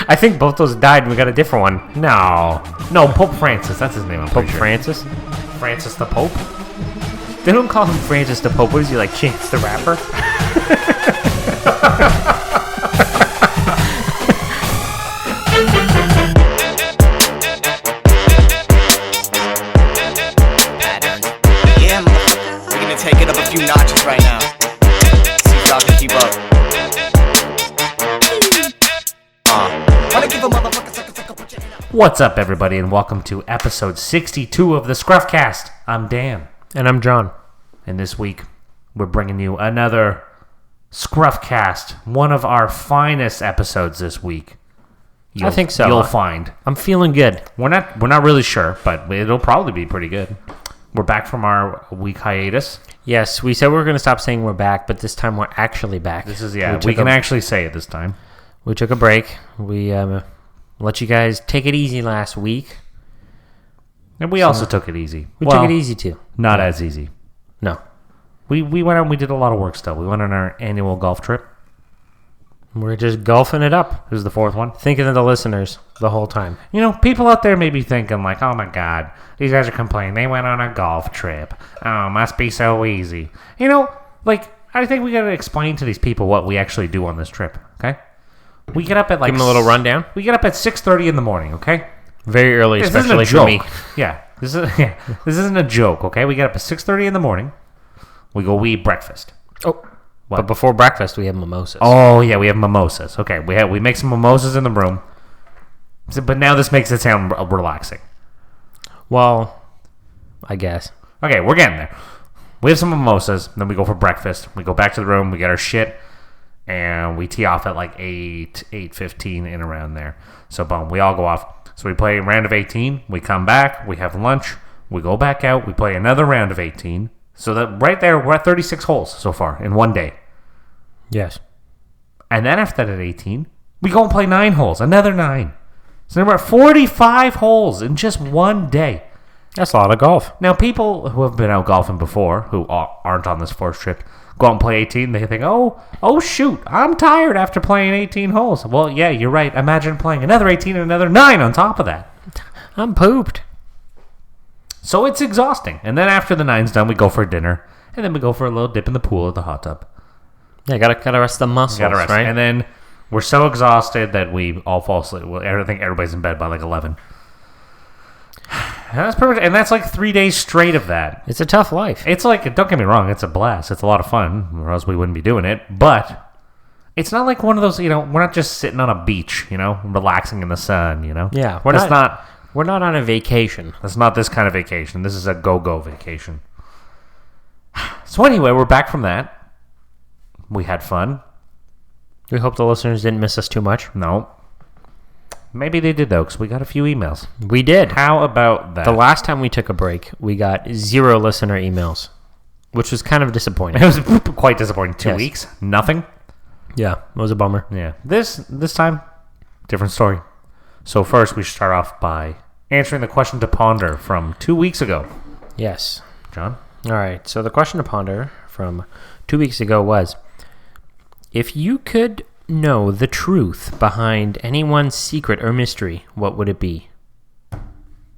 I think both those died and we got a different one. No, Pope Francis. That's his name. Pope Francis? Francis the Pope? They don't call him Francis the Pope. What is he, like Chance the Rapper? Yeah, we're gonna take it up a few notches right now. See if y'all can keep up. Wanna give a motherfucker sucker, put your hand up. What's up, everybody, and welcome to episode 62 of the ScruffCast. I'm Dan. And I'm John. And this week, we're bringing you another ScruffCast, one of our finest episodes this week. I think so. You'll find. I'm feeling good. We're not really sure, but it'll probably be pretty good. We're back from our week hiatus. Yes, we said we were going to stop saying we're back, but this time we're actually back. We can actually say it this time. We took a break. We let you guys take it easy last week. And we also took it easy. We took it easy too. Not as easy. No. We went out and we did a lot of work still. We went on our annual golf trip. We're just golfing it up. This is the fourth one. Thinking of the listeners the whole time. You know, people out there may be thinking like, oh my God, these guys are complaining. They went on a golf trip. Oh, must be so easy. You know, like, I think we got to explain to these people what we actually do on this trip, okay? We get up at like... Give them a little rundown. We get up at 6:30 in the morning, okay? Very early, This especially isn't a for me. joke. Yeah, this isn't a joke, okay? We get up at 6:30 in the morning. We eat breakfast. Oh, What? but before breakfast, we have mimosas. Oh, yeah, we have mimosas. Okay, we make some mimosas in the room. But now this makes it sound relaxing. Well, I guess. Okay, we're getting there. We have some mimosas, then we go for breakfast. We go back to the room, we get our shit, and we tee off at like 8:15 in around there. So, boom, we all go off. So we play a round of 18, we come back, we have lunch, we go back out, we play another round of 18. So that right there, we're at 36 holes so far in one day. Yes. And then after that at 18, we go and play 9 holes, another 9. So we're at 45 holes in just one day. That's a lot of golf. Now, people who have been out golfing before, who aren't on this first trip, go out and play 18, they think, oh shoot, I'm tired after playing 18 holes. Well, yeah, you're right. Imagine playing another 18 and another 9 on top of that. I'm pooped. So it's exhausting. And then after the 9's done, we go for dinner, and then we go for a little dip in the pool at the hot tub. Yeah, gotta rest the muscles, right? And then we're so exhausted that we all fall asleep. Well, I think everybody's in bed by like 11. And that's like 3 days straight of that. It's a tough life. It's like, don't get me wrong, it's a blast. It's a lot of fun, or else we wouldn't be doing it. But it's not like one of those, we're not just sitting on a beach, relaxing in the sun, Yeah, we're not on a vacation. That's not this kind of vacation. This is a go-go vacation. So anyway, we're back from that. We had fun. We hope the listeners didn't miss us too much. No. Maybe they did, though, because we got a few emails. We did. How about that? The last time we took a break, we got 0 listener emails, which was kind of disappointing. It was quite disappointing. 2 Yes. weeks, nothing. Yeah, it was a bummer. Yeah. This time, different story. So first, we should start off by answering the question to ponder from 2 weeks ago. Yes. John? All right, so the question to ponder from 2 weeks ago was, if you could know the truth behind anyone's secret or mystery, what would it be?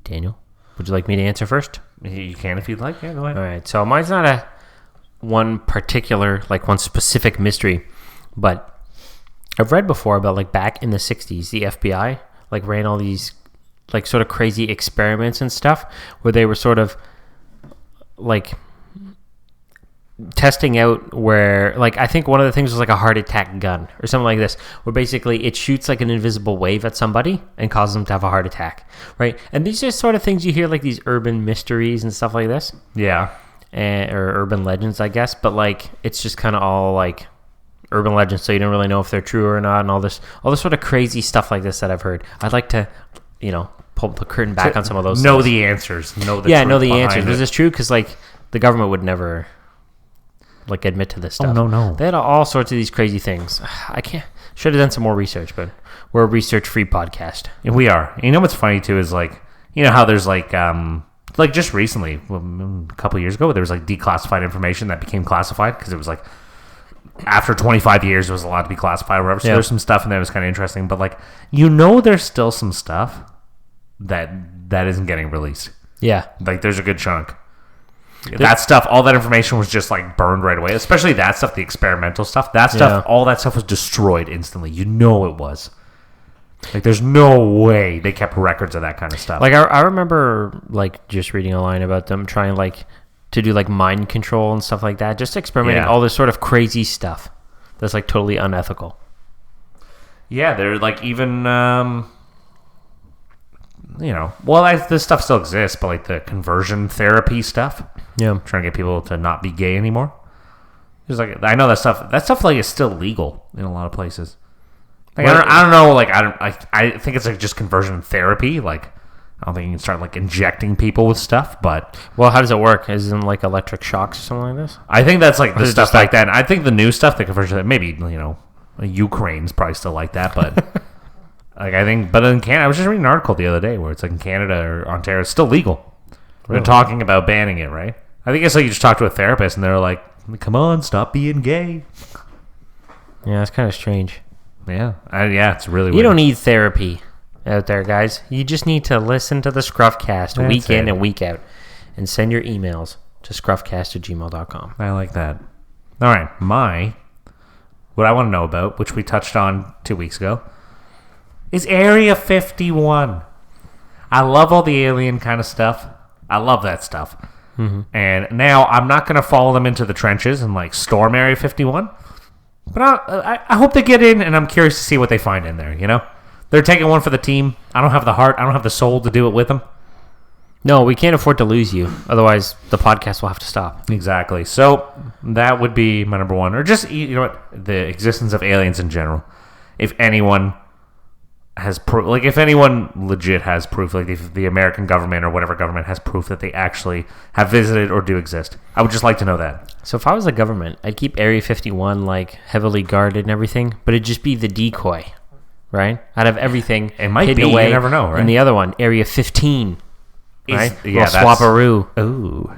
Daniel, would you like me to answer first? You can if you'd like. Yeah, go ahead. All right, so mine's not one specific mystery, but I've read before about like back in the 60s, the FBI like ran all these like sort of crazy experiments and stuff where they were sort of like testing out where, like, I think one of the things was like a heart attack gun or something like this, where basically it shoots like an invisible wave at somebody and causes them to have a heart attack, right? And these are sort of things you hear, like these urban mysteries and stuff like this. Yeah. Or urban legends, I guess, but like it's just kind of all like urban legends, so you don't really know if they're true or not, and all this sort of crazy stuff like this that I've heard. I'd like to, pull the curtain back on some of those. Know things. the answers. Know the answers. Was this true? Because like the government would never like admit to this stuff. Oh, no. They had all sorts of these crazy things. I can't. Should have done some more research, but we're a research-free podcast. And we are. You know what's funny too is like, how there's like just recently, a couple of years ago, there was like declassified information that became classified because it was like after 25 years it was allowed to be classified or whatever. So Yeah. there's some stuff in there that was kind of interesting. But like, you know, there's still some stuff that isn't getting released. Yeah. Like there's a good chunk. That stuff, all that information was just like burned right away. Especially that stuff, the experimental stuff. That stuff, all that stuff was destroyed instantly. You know it was. Like there's no way they kept records of that kind of stuff. Like I remember like just reading a line about them trying like to do like mind control and stuff like that. Just experimenting all this sort of crazy stuff that's like totally unethical. Yeah, they're like even, you know, well, this stuff still exists, but like the conversion therapy stuff. Yeah. Trying to get people to not be gay anymore. There's like, I know that stuff like is still legal in a lot of places. Like, I don't know. Like, I think it's like just conversion therapy. Like, I don't think you can start like injecting people with stuff. But Well, how does it work? Is it like electric shocks or something like this? I think that's like the is it stuff just like that. I think the new stuff, the conversion, maybe, you know, Ukraine's probably still like that. But like I think, but in Canada, I was just reading an article the other day where it's like in Canada or Ontario, it's still legal. They're talking about banning it, right? I think it's like you just talk to a therapist and they're like, "Come on, stop being gay." Yeah, it's kind of strange. Yeah, it's really weird. You don't need therapy out there, guys. You just need to listen to the ScruffCast week in and week out and send your emails to scruffcast@gmail.com. I like that. All right, what I want to know about, which we touched on 2 weeks ago, is Area 51. I love all the alien kind of stuff. I love that stuff. Mm-hmm. And now I'm not going to follow them into the trenches and like storm Area 51. But I hope they get in, and I'm curious to see what they find in there, you know? They're taking one for the team. I don't have the heart. I don't have the soul to do it with them. No, we can't afford to lose you. Otherwise, the podcast will have to stop. Exactly. So that would be my number one. Or just, you know what? The existence of aliens in general. If anyone has proof, like if anyone legit has proof, like if the American government or whatever government has proof that they actually have visited or do exist, I would just like to know that. So if I was the government, I'd keep Area 51 like heavily guarded and everything, but it'd just be the decoy, right? I'd have everything It might hidden be, away. you never know, right? And the other one, Area 15, right? Yeah, Swapperoo. Ooh.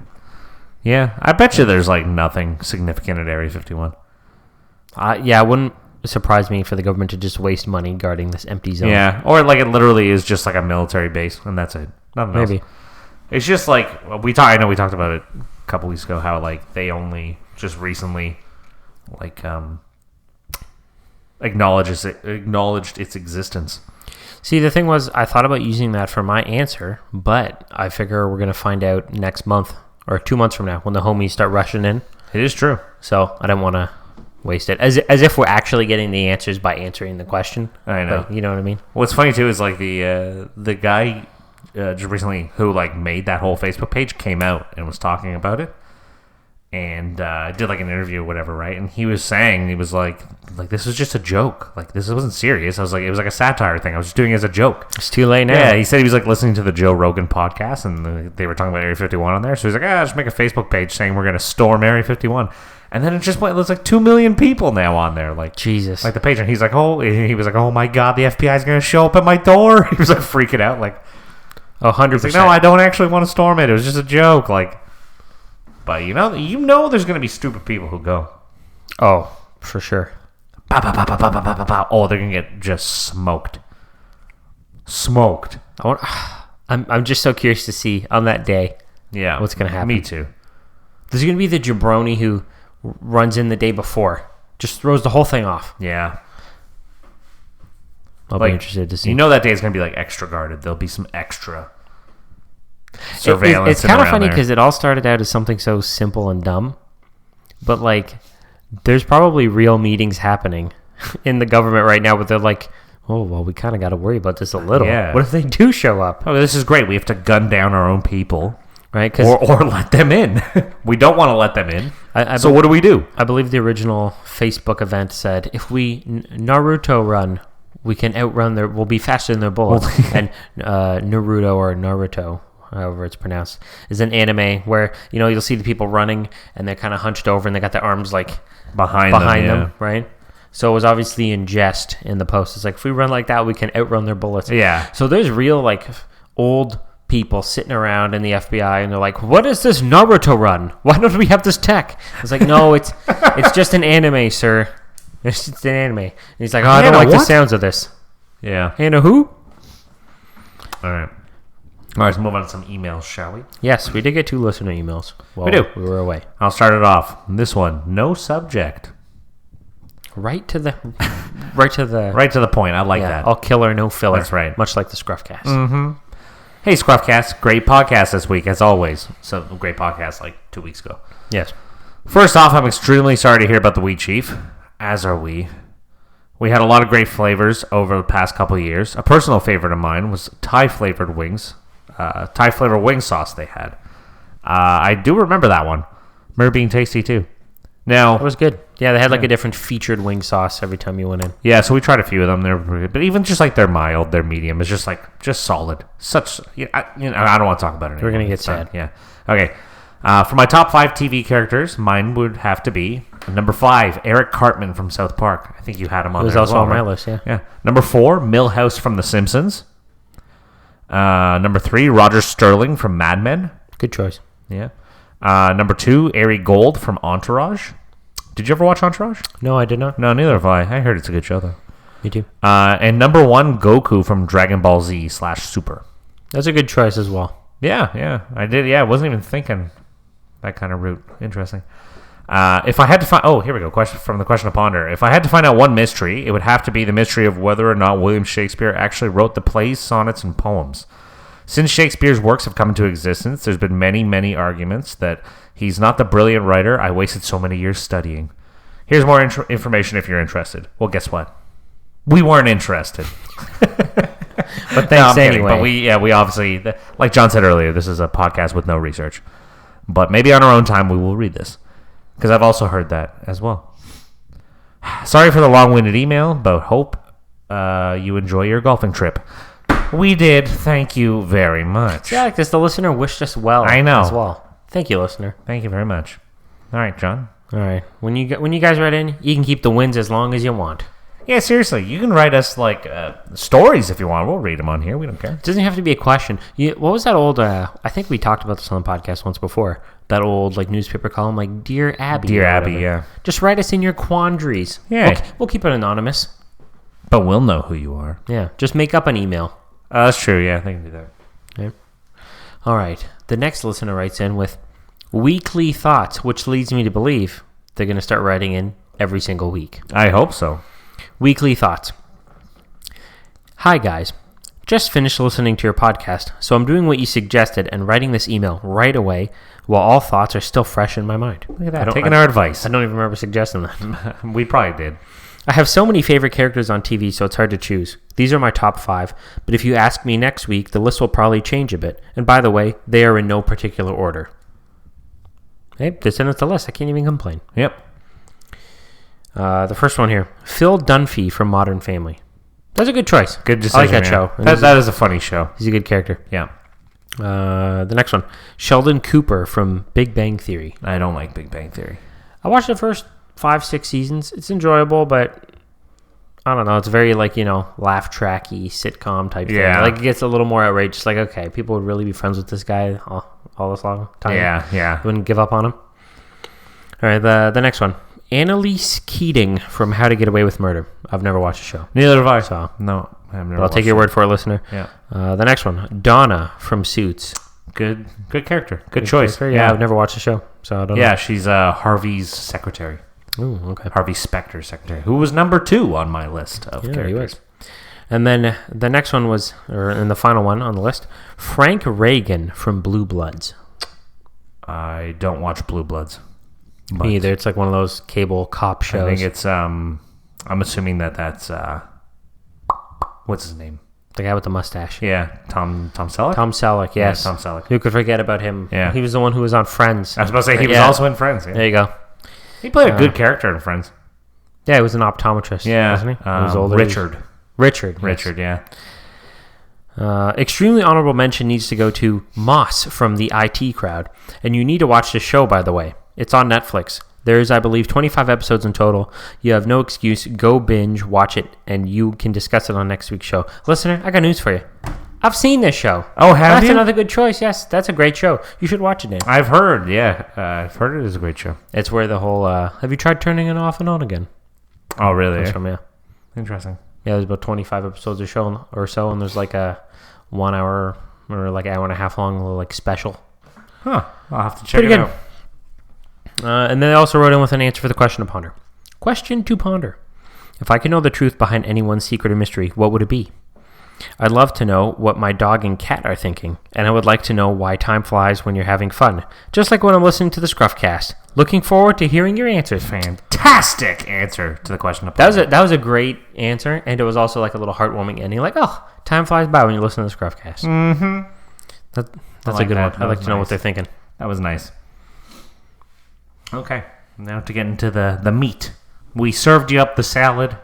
Yeah, I bet you there's like nothing significant at Area 51. Yeah, it wouldn't surprise me for the government to just waste money guarding this empty zone. Yeah, or like it literally is just like a military base, and that's it. Nothing else. Maybe. It's just like I know we talked about it a couple weeks ago how like they only just recently like acknowledged its existence. See, the thing was, I thought about using that for my answer, but I figure we're going to find out next month or 2 months from now when the homies start rushing in. It is true. So I didn't want to waste it. As if we're actually getting the answers by answering the question. I know. But you know what I mean? What's funny too is like the guy just recently who like made that whole Facebook page came out and was talking about it, and did like an interview or whatever, right? And he was saying, he was like this was just a joke, like this wasn't serious. I was like, it was like a satire thing. I was just doing it as a joke. It's too late now. Yeah, he said he was like listening to the Joe Rogan podcast, and they were talking about Area 51 on there. So he's like, just make a Facebook page saying we're gonna storm Area 51. And then it just went. There's like 2 million people now on there. Like Jesus. like the page. And he was like, oh my god, the FBI is gonna show up at my door. He was like freaking out, like 100%. like, no, I don't actually want to storm it. It was just a joke, like. But you know, there's gonna be stupid people who go. Oh, for sure. Bah, bah, bah, bah, bah, bah, bah, bah, bah. Oh, they're gonna get just smoked. I'm just so curious to see on that day. Yeah, What's gonna happen? Me too. There's going to be the jabroni who runs in the day before. Just throws the whole thing off. Yeah. I'll be interested to see. You know that day is going to be like extra guarded. There'll be some extra surveillance. It's kind of funny because it all started out as something so simple and dumb. But like, there's probably real meetings happening in the government right now where they're like, oh, well, we kind of got to worry about this a little. Yeah. What if they do show up? Oh, this is great. We have to gun down our own people. Right? Or let them in. We don't want to let them in. So what do we do? I believe the original Facebook event said, if we Naruto run, we can outrun we'll be faster than their bullets. And Naruto or Naruto, however it's pronounced, is an anime where, you'll see the people running and they're kind of hunched over and they got their arms like behind them, right? So it was obviously in jest in the post. It's like, if we run like that, we can outrun their bullets. Yeah. So there's real like old people sitting around in the FBI, and they're like, "What is this Naruto run? Why don't we have this tech?" It's like, "No, it's just an anime, sir. It's just an anime." And he's like, "Oh, I don't like the sounds of this." Yeah. Hannah who? All right. Let's move on to some emails, shall we? Yes, we did get 2 listener emails. We do. We were away. I'll start it off. This one, no subject. Right to the Right to the point. I like that. All killer, no filler. That's right. Much like the ScruffCast. Mm-hmm. Hey, ScruffCast. Great podcast this week, as always. So, great podcast like 2 weeks ago. Yes. First off, I'm extremely sorry to hear about the Wheat Chief, as are we. We had a lot of great flavors over the past couple of years. A personal favorite of mine was Thai-flavored wings. Thai-flavored wing sauce they had. I do remember that one. Remember being tasty, too. Now, It was good. Yeah, they had like a different featured wing sauce every time you went in. yeah, so we tried a few of them. They're pretty good. But even just like their mild, their medium is just solid. Such, I don't want to talk about it anymore. We're going to get It's done. sad. Yeah. Okay. For my top 5 TV characters, mine would have to be number 5, Eric Cartman from South Park. I think you had him on It was there as also well, on my right? list, yeah. Yeah. Number 4, Milhouse from The Simpsons. Number 3, Roger Sterling from Mad Men. Good choice. Yeah. Number 2, Ari Gold from Entourage. Did you ever watch Entourage? No, I did not. No, neither have I. I heard it's a good show, though. Me too. And number 1, Goku from Dragon Ball Z /Super. That's a good choice as well. Yeah, I did. Yeah, I wasn't even thinking that kind of route. Interesting. If I had to find... Oh, here we go. Question from the Question to Ponder. If I had to find out one mystery, it would have to be the mystery of whether or not William Shakespeare actually wrote the plays, sonnets, and poems. Since Shakespeare's works have come into existence, there's been many, many arguments that he's not the brilliant writer I wasted so many years studying. Here's more information if you're interested. Well, guess what? We weren't interested. But thanks anyway. But we obviously, like John said earlier, this is a podcast with no research. But maybe on our own time we will read this. Because I've also heard that as well. Sorry for the long-winded email, but hope you enjoy your golfing trip. We did. Thank you very much. Yeah, because the listener wished us well. I know. As well. Thank you, listener. Thank you very much. All right, John. All right. When you guys write in, you can keep the wins as long as you want. Yeah, seriously. You can write us, like, stories if you want. We'll read them on here. We don't care. It doesn't have to be a question. What was that old, I think we talked about this on the podcast once before, that old, like, newspaper column, like, Dear Abby. Dear Abby, yeah. Just write us in your quandaries. Yeah. We'll keep it anonymous. But we'll know who you are. Yeah. Just make up an email. That's true, yeah. They can do that. Okay. All right. The next listener writes in with weekly thoughts, which leads me to believe they're going to start writing in every single week. I hope so. Weekly thoughts. Hi, guys. Just finished listening to your podcast, so I'm doing what you suggested and writing this email right away while all thoughts are still fresh in my mind. Look at that. Taking our advice. I don't even remember suggesting that. We probably did. I have so many favorite characters on TV, so it's hard to choose. These are my top 5, but if you ask me next week, the list will probably change a bit. And by the way, they are in no particular order. Hey, they sent us the list. I can't even complain. Yep. The first one here, Phil Dunphy from Modern Family. That's a good choice. Good decision. I like that show. That is a funny show. He's a good character. Yeah. The next one, Sheldon Cooper from Big Bang Theory. I don't like Big Bang Theory. I watched the first 5-6 seasons. It's enjoyable, but I don't know. It's very laugh tracky sitcom type thing. Yeah. Like it gets a little more outrageous. Like, okay, people would really be friends with this guy all this long time. Yeah. Wouldn't give up on him. All right, the next one, Annalise Keating from How to Get Away with Murder. I've never watched the show. Neither have I. So No, I've never. I'll take your word for it, listener. Yeah. The next one, Donna from Suits. Good character. Good choice. Character. Yeah, I've never watched the show, so I don't know. Yeah, she's Harvey's secretary. Ooh, okay. Harvey Specter's secretary, who was number 2 on my list of characters. He was. And then the next one was, and the final one on the list, Frank Reagan from Blue Bloods. I don't watch Blue Bloods. Me either. It's like one of those cable cop shows. I think it's, I'm assuming that's, what's his name? The guy with the mustache. Yeah, Tom Selleck? Tom Selleck, yes. Yeah, Tom Selleck. Who could forget about him? Yeah. He was the one who was on Friends. I was about to say, he was also in Friends. Yeah. There you go. He played a good character in Friends. Yeah, he was an optometrist, wasn't he? He was older. Richard, yeah. Extremely honorable mention needs to go to Moss from the IT Crowd. And you need to watch this show, by the way. It's on Netflix. There is, I believe, 25 episodes in total. You have no excuse. Go binge, watch it, and you can discuss it on next week's show. Listener, I got news for you. I've seen this show. Oh, have That's you? another good choice. Yes, that's a great show. You should watch it, Dan. I've heard, yeah. I've heard it is a great show. It's where the whole... have you tried turning it off and on again? Oh, really? That's from, yeah. Interesting. Yeah, there's about 25 episodes of show or so, and there's like a 1 hour or like hour and a half long little like special. Huh. I'll have to check Pretty it good. out. And then they also wrote in with an answer for the question to ponder. Question to ponder. If I could know the truth behind anyone's secret or mystery, what would it be? I'd love to know what my dog and cat are thinking, and I would like to know why time flies when you're having fun, just like when I'm listening to the ScruffCast. Looking forward to hearing your answers. Fantastic answer to the question of That was a great answer, and it was also like a little heartwarming ending. Like, oh, time flies by when you listen to the ScruffCast. Mm-hmm. That's like a good that. one. That I'd like was to know nice. what they're thinking. That was nice. Okay. Now to get into the meat. We served you up the salad.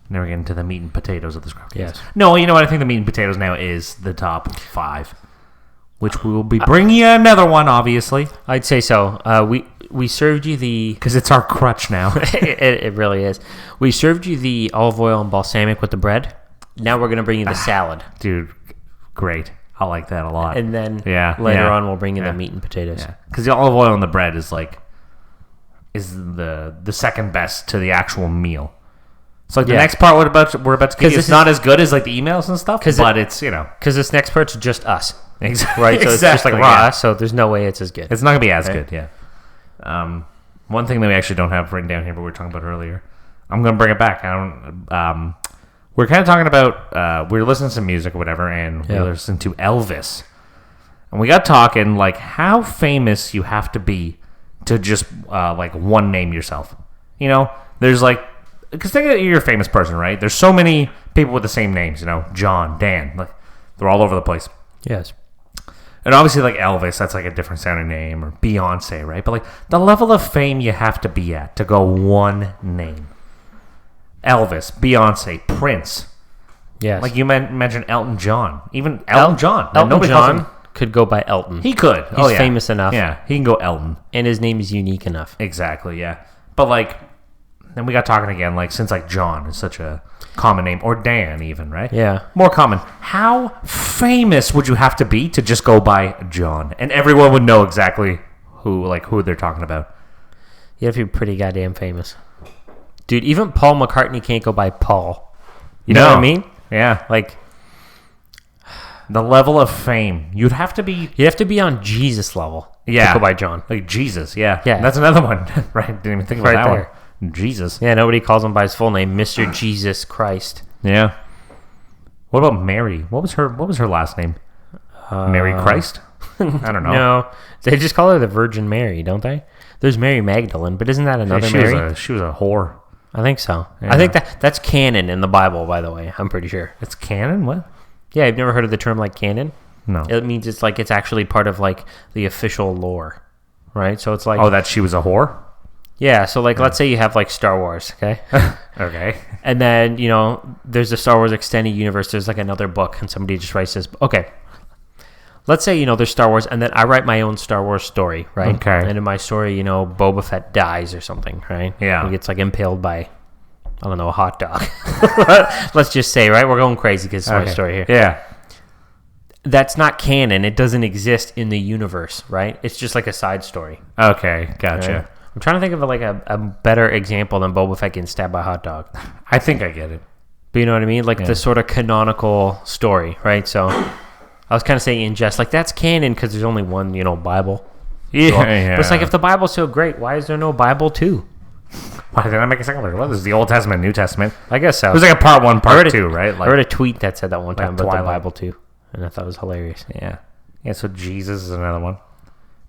Now we're getting to the meat and potatoes of the ScruffCast. Yes. No, you know what? I think the meat and potatoes now is the top 5. Which we will be bringing you another one, obviously. I'd say so. We served you the... Because it's our crutch now. it really is. We served you the olive oil and balsamic with the bread. Now we're going to bring you the salad. Dude, great. I like that a lot. And then later on we'll bring you the meat and potatoes. Because the olive oil and the bread is the second best to the actual meal. So like the next part we're about to give you is not as good as like the emails and stuff, but it's, you know. Because this next part's just us. Exactly. Right? So it's just like raw, so there's no way it's as good. It's not going to be as good, yeah. One thing that we actually don't have written down here, but we were talking about earlier, I'm going to bring it back. We're kind of talking about, we were listening to some music or whatever, and we were listening to Elvis. And we got talking, like, how famous you have to be to just, like, one name yourself. You know, there's, like, because think of you're a famous person, right? There's so many people with the same names, you know, Jon, Dan. Like, they're all over the place. Yes. And obviously, like, Elvis, that's, like, a different sounding name, or Beyonce, right? But, like, the level of fame you have to be at to go one name. Elvis, Beyonce, Prince. Yes. Like you mentioned Elton John. Even Elton John. Elton John could go by Elton. He could. He's famous enough. Yeah, he can go Elton. And his name is unique enough. Exactly, yeah. But like, then we got talking again, like, since like John is such a common name, or Dan even, right? Yeah. More common. How famous would you have to be to just go by John? And everyone would know exactly who they're talking about. You have to be pretty goddamn famous. Dude, even Paul McCartney can't go by Paul. You know what I mean? Yeah. Like, the level of fame. You'd have to be... You have to be on Jesus level to go by John. Like Jesus, yeah. Yeah. That's another one, right? Didn't even think about Right that there. one. Jesus. Yeah, nobody calls him by his full name, Mr. Jesus Christ. Yeah. What about Mary? What was her last name? Mary Christ? I don't know. No, they just call her the Virgin Mary, don't they? There's Mary Magdalene, but isn't that another Mary? She was a whore. I think so. Yeah. I think that's canon in the Bible, by the way. I'm pretty sure. It's canon? What? Yeah, I've never heard of the term like canon. No. It means it's actually part of like the official lore, right? So it's like, Oh, that she was a whore? yeah. So like, let's say you have like Star Wars, okay, Okay. and then there's the Star Wars extended universe. There's like another book, and somebody just writes this. Okay, let's say there's Star Wars, and then I write my own Star Wars story, right? Okay. And in my story, Boba Fett dies or something, right? Yeah. He gets like impaled by, I don't know, a hot dog. Let's just say, right? We're going crazy because it's my story here. Yeah. That's not canon. It doesn't exist in the universe, right? It's just like a side story. Okay, gotcha. Right? I'm trying to think of a better example than Boba Fett getting stabbed by a hot dog. I think I get it. But you know what I mean? Like the sort of canonical story, right? So I was kind of saying in jest, like that's canon because there's only one, Bible. Yeah, So, yeah. But it's like if the Bible's so great, why is there no Bible 2? Why did I make a second? Well, there's the Old Testament, New Testament. I guess so. It was like a part 1, part 2, right? I read a tweet that said that one time about Twilight. the Bible 2, and I thought it was hilarious. Yeah. Yeah, so Jesus is another one.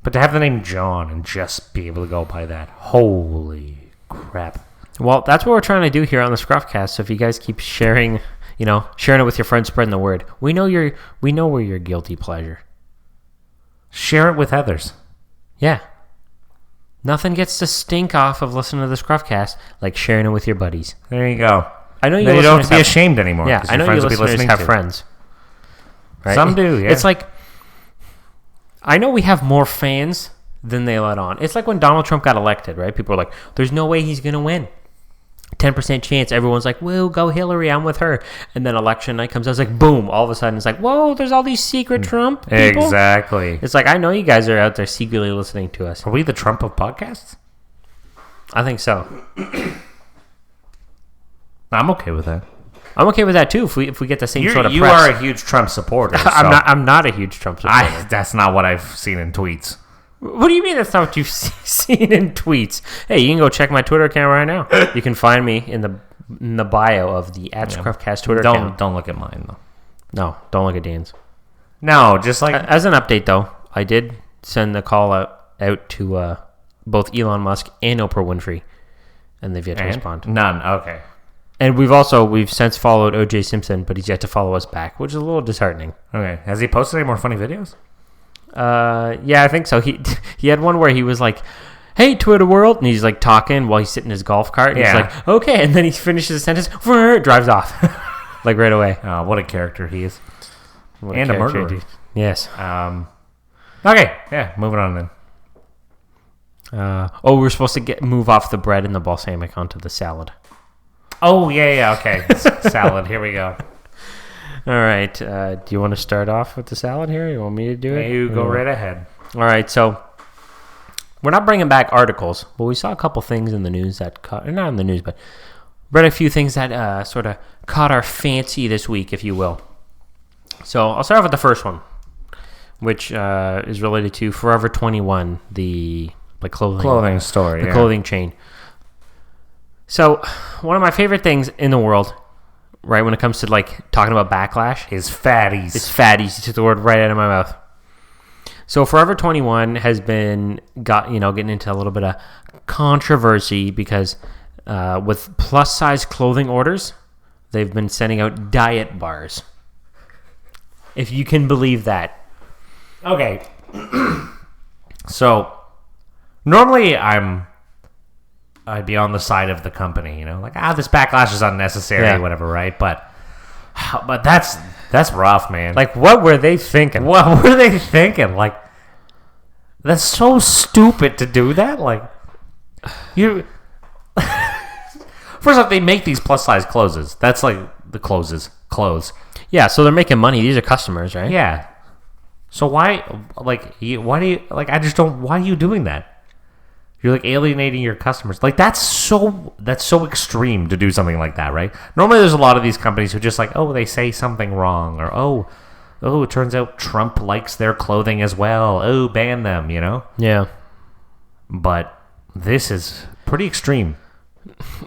But to have the name John and just be able to go by that, holy crap. Well, that's what we're trying to do here on the ScruffCast. So if you guys keep sharing, sharing it with your friends, spreading the word, we know we're your guilty pleasure. Share it with others. Yeah. Nothing gets to stink off of listening to the ScruffCast like sharing it with your buddies. There you go. I know Then you don't have to be ashamed anymore. Yeah, 'cause I your know friends you will be listeners listening have to. friends. Right? Some do, yeah. It's like, I know we have more fans than they let on. It's like when Donald Trump got elected, right? People are like, there's no way he's going to win. 10% chance. Everyone's like, whoa, go Hillary, I'm with her. And then election night comes out, it's like, boom, all of a sudden it's like, whoa, there's all these secret Trump people. Exactly. It's like, I know you guys are out there secretly listening to us. Are we the Trump of podcasts? I think so. I'm okay with that. I'm okay with that too. If we get the same sort of You press. are a huge Trump supporter. So I'm not a huge Trump supporter. that's not what I've seen in tweets. What do you mean that's not what you've seen in tweets? Hey, you can go check my Twitter account right now. You can find me in the bio of the @ScruffCast Twitter account. Don't look at mine though. No, don't look at Dan's. No, just like As an update though, I did send the call out to both Elon Musk and Oprah Winfrey, and they've yet to respond. None. Okay. And we've since followed O.J. Simpson, but he's yet to follow us back, which is a little disheartening. Okay. Has he posted any more funny videos? Yeah, I think so. He had one where he was like, "Hey, Twitter world," and he's like talking while he's sitting in his golf cart. And he's like, "Okay," and then he finishes the sentence, drives off, like right away. What a character he is, What and a murderer. Yes. Okay. Yeah. Moving on then. We're supposed to move off the bread and the balsamic onto the salad. Oh yeah. Okay. Salad. Here we go. All right. Do you want to start off with the salad here? You want me to do it? You go right ahead. All right. So we're not bringing back articles, but we saw a couple things in the news that not in the news, but read a few things that sort of caught our fancy this week, if you will. So I'll start off with the first one, which is related to Forever 21, the clothing store, the clothing chain. So one of my favorite things in the world, right, when it comes to like talking about backlash, is fatties. It's fatties. You took the word right out of my mouth. So Forever 21 has been getting into a little bit of controversy because with plus size clothing orders, they've been sending out diet bars. If you can believe that. Okay. So normally I'd be on the side of the company, like this backlash is unnecessary, whatever, right? But that's rough, man. Like, what were they thinking? What were they thinking? Like, that's so stupid to do that. Like, you. First off, they make these plus size clothes. That's like the clothes. Yeah, so they're making money. These are customers, right? Yeah. So why do you I just don't. Why are you doing that? You're like alienating your customers. Like that's so extreme to do something like that, right? Normally, there's a lot of these companies who just like, they say something wrong, or it turns out Trump likes their clothing as well. Oh, ban them, Yeah. But this is pretty extreme.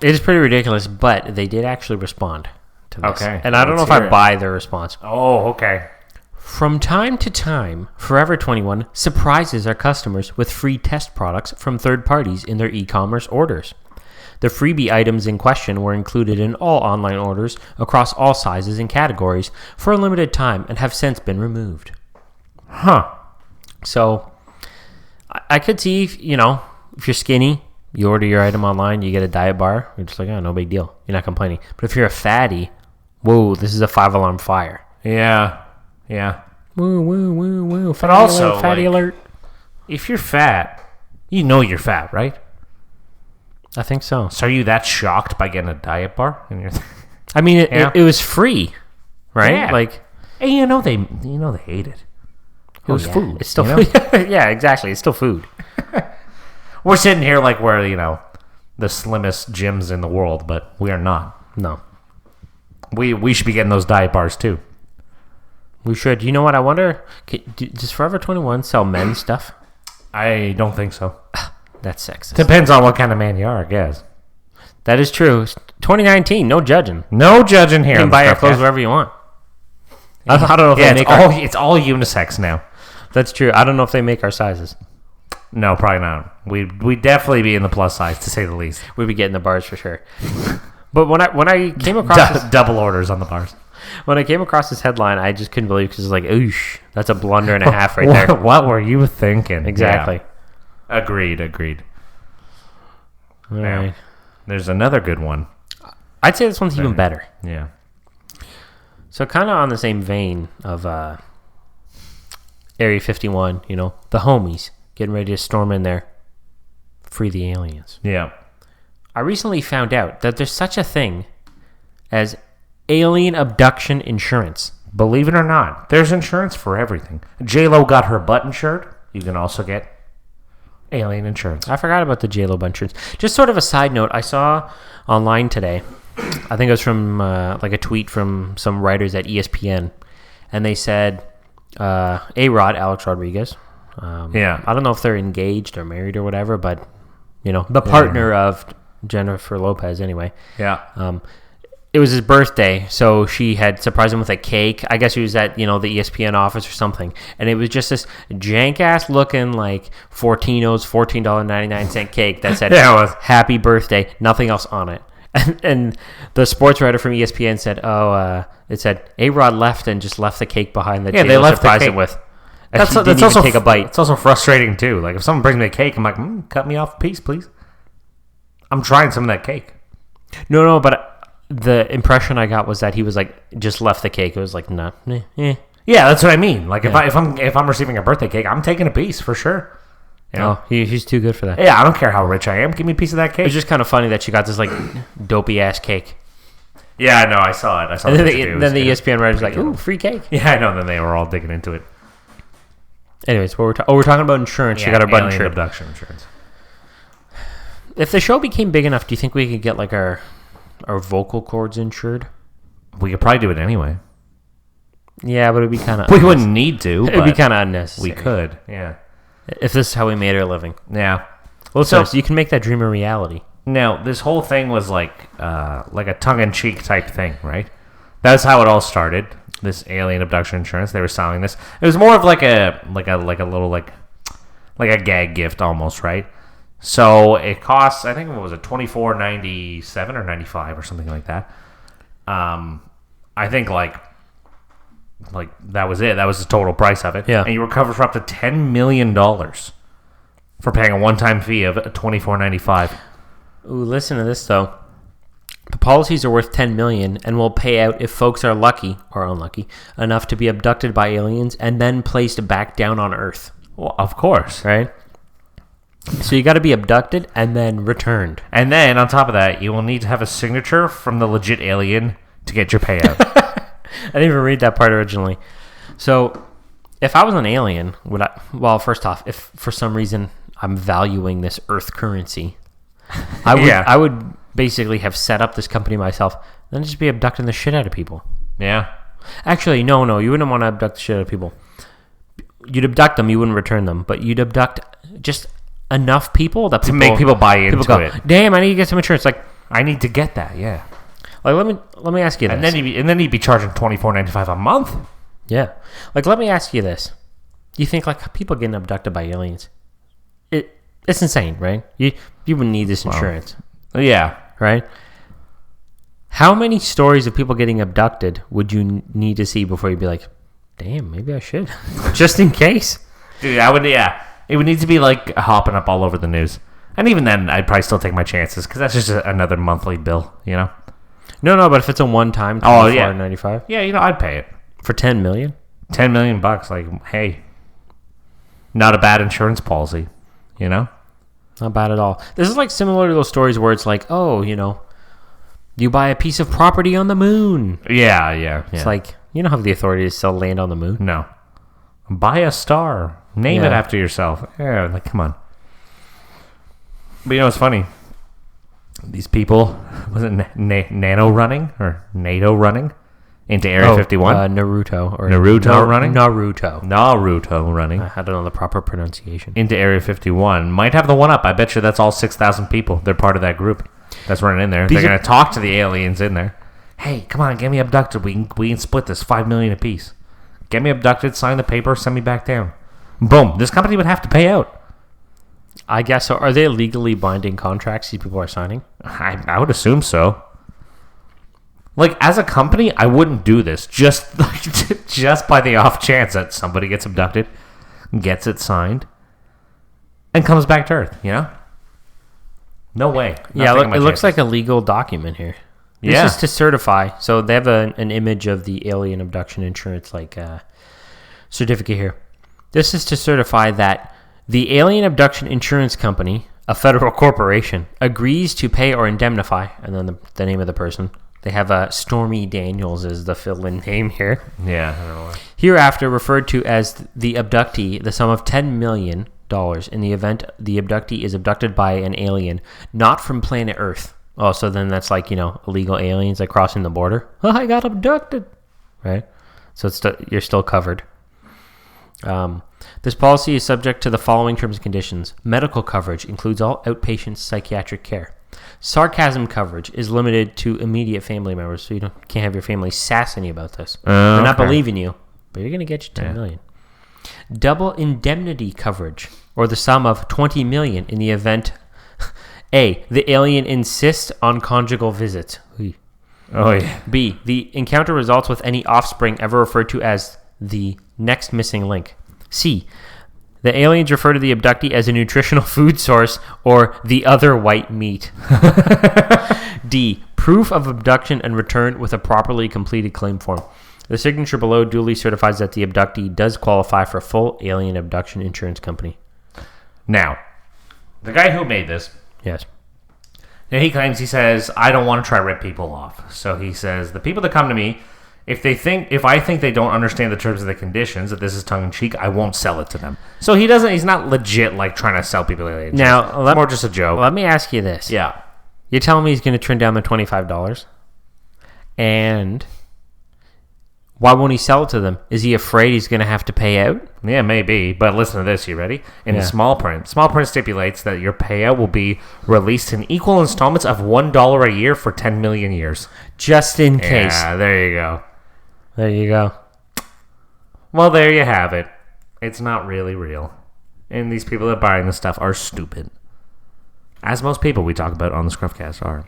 It is pretty ridiculous, but they did actually respond to this. Okay. And I don't know if I buy their response. Oh, okay. From time to time, Forever 21 surprises our customers with free test products from third parties in their e-commerce orders. The freebie items in question were included in all online orders across all sizes and categories for a limited time and have since been removed. Huh. So, I could see, if you're skinny, you order your item online, you get a diet bar, you're just like, no big deal. You're not complaining. But if you're a fatty, whoa, this is a 5-alarm fire. Yeah. Yeah. Woo, woo, woo, woo. But also, fatty alert. If you're fat, you're fat, right? I think so. So are you that shocked by getting a diet bar? I mean, it was free, right? Yeah. Like, hey, they hate it. It was food. It's still food. Yeah, exactly. It's still food. We're sitting here like we're, the slimmest gyms in the world, but we are not. No. We should be getting those diet bars too. We should. You know what? I wonder, does Forever 21 sell men's stuff? I don't think so. That's sexist. Depends on what kind of man you are, I guess. That is true. 2019, no judging. No judging here. You can buy your clothes wherever you want. I don't know if they make it's all unisex now. That's true. I don't know if they make our sizes. No, probably not. We'd definitely be in the plus size, to say the least. We'd be getting the bars for sure. But when I came across double orders on the bars. When I came across this headline, I just couldn't believe, because it's like, oosh, that's a blunder and a half right there. What were you thinking? Exactly. Yeah. Agreed. All now, right. there's another good one. I'd say this one's even better. Yeah. So kind of on the same vein of Area 51, the homies getting ready to storm in there, free the aliens. Yeah. I recently found out that there's such a thing as alien abduction insurance. Believe it or not, there's insurance for everything. J-Lo got her butt insured. You can also get alien insurance. I forgot about the J-Lo insurance. Just sort of a side note, I saw online today, I think it was from like a tweet from some writers at ESPN, and they said A-Rod, Alex Rodriguez. Yeah. I don't know if they're engaged or married or whatever, but, you know, the partner of Jennifer Lopez anyway. Yeah. It was his birthday, so she had surprised him with a cake. I guess he was at, you know, the ESPN office or something. And it was just this jank-ass looking, like, Fortino's $14.99 cake that said, Yeah, it was. Happy birthday, nothing else on it. And the sports writer from ESPN said, it said, A-Rod left and just left the cake behind that they left the surprised him cake. with. And That's she didn't also even take a bite. It's also frustrating, too. Like, if someone brings me a cake, I'm like, cut me off a piece, please. I'm trying some of that cake. No, but the impression I got was that he was like just left the cake. It was like nah, Yeah, that's what I mean. Like if I'm receiving a birthday cake, I'm taking a piece for sure. You know? Oh, he's too good for that. Yeah, I don't care how rich I am. Give me a piece of that cake. It's just kind of funny that she got this like dopey ass cake. Yeah, no, I saw it. And then the ESPN writer's like, "Ooh, free cake." Yeah, I know. Then they were all digging into it. Anyways, we're talking about insurance. She got her butt alien insured. abduction insurance. If the show became big enough, do you think we could get like our vocal cords insured? We could probably do it anyway. Yeah, but it'd be kind of We wouldn't need to. It'd be kind of unnecessary. We could. Yeah. If this is how we made our living. Yeah. Well, so you can make that dream a reality. Now, this whole thing was like a tongue-in-cheek type thing, right? That's how it all started. This alien abduction insurance. They were selling this. It was more of like a little like a gag gift almost, right? So it costs, I think, what was it, $24.97 or $95 or something like that. I think like that was it. That was the total price of it. Yeah. And you were covered for up to $10 million for paying a one-time fee of $24.95. Ooh, listen to this though. The policies are worth $10 million and will pay out if folks are lucky or unlucky enough to be abducted by aliens and then placed back down on Earth. Well, of course. Right? So you got to be abducted and then returned. And then on top of that, you will need to have a signature from the legit alien to get your payout. I didn't even read that part originally. So if I was an alien, would I? Well, first off, if for some reason I'm valuing this Earth currency, I would basically have set up this company myself, then just be abducting the shit out of people. Yeah. Actually, no, you wouldn't want to abduct the shit out of people. You'd abduct them, you wouldn't return them, but you'd abduct just enough people that to make people buy into it. Damn, I need to get some insurance. Like, I need to get that. Yeah. Like, let me ask you this. And then he'd be charging $24.95 a month. Yeah. Like, let me ask you this. Do you think like people getting abducted by aliens? It's insane, right? You would need this insurance. Yeah. Right? How many stories of people getting abducted would you need to see before you'd be like, damn, maybe I should? Just in case. Dude, it would need to be like hopping up all over the news. And even then, I'd probably still take my chances because that's just another monthly bill, you know? No, but if it's a one-time, $24.95. Yeah, I'd pay it. For $10 million? $10 million, like, hey, not a bad insurance policy, you know? Not bad at all. This is like similar to those stories where it's like, oh, you buy a piece of property on the moon. Yeah. It's like, you don't have the authority to sell land on the moon. No. Buy a star. Name it after yourself. Yeah, like, come on. But you know what's funny? These people, was it nano running or NATO running into Area 51? Naruto. Or running? Naruto running. I don't know the proper pronunciation. Into Area 51. Might have the one up. I bet you that's all 6,000 people. They're part of that group that's running in there. They're going to talk to the aliens in there. Hey, come on, get me abducted. We can split this $5 million apiece. Get me abducted, sign the paper, send me back down. Boom. This company would have to pay out. I guess so. Are they legally binding contracts these people are signing? I would assume so. Like, as a company, I wouldn't do this just by the off chance that somebody gets abducted, gets it signed, and comes back to Earth, you know? No way. It looks like a legal document here. This is to certify. So they have an image of the alien abduction insurance certificate here. This is to certify that the alien abduction insurance company a federal corporation, agrees to pay or indemnify, and then the name of the person. They have Stormy Daniels as the fill-in name here. Yeah, I don't know why. Hereafter referred to as the abductee, the sum of $10 million in the event the abductee is abducted by an alien not from planet Earth. Oh, so then that's like, illegal aliens like crossing the border. Oh, I got abducted. Right? So you're still covered. This policy is subject to the following terms and conditions. Medical coverage includes all outpatient psychiatric care. Sarcasm coverage is limited to immediate family members, so you can't have your family sassing you about this. They're not believing you, but you're going to get you $10 million. Double indemnity coverage, or the sum of $20 million in the event A, the alien insists on conjugal visits. Oh, yeah. B, the encounter results with any offspring ever referred to as the next missing link. C, the aliens refer to the abductee as a nutritional food source or the other white meat. D, proof of abduction and return with a properly completed claim form. The signature below duly certifies that the abductee does qualify for full alien abduction insurance company. Now, the guy who made this, Yes. he claims, he says, I don't want to try to rip people off. So he says, the people that come to me, if I think they don't understand the terms and the conditions, that this is tongue-in-cheek, I won't sell it to them. So he's not legit like trying to sell people. Now, it's more just a joke. Let me ask you this. Yeah. You're telling me he's going to turn down the $25? And why won't he sell it to them? Is he afraid he's going to have to pay out? Yeah, maybe. But listen to this. You ready? In small print stipulates that your payout will be released in equal installments of $1 a year for 10 million years. Just in case. Yeah, there you go. There you go. Well, there you have it. It's not really real. And these people that are buying this stuff are stupid. As most people we talk about on the ScruffCast are.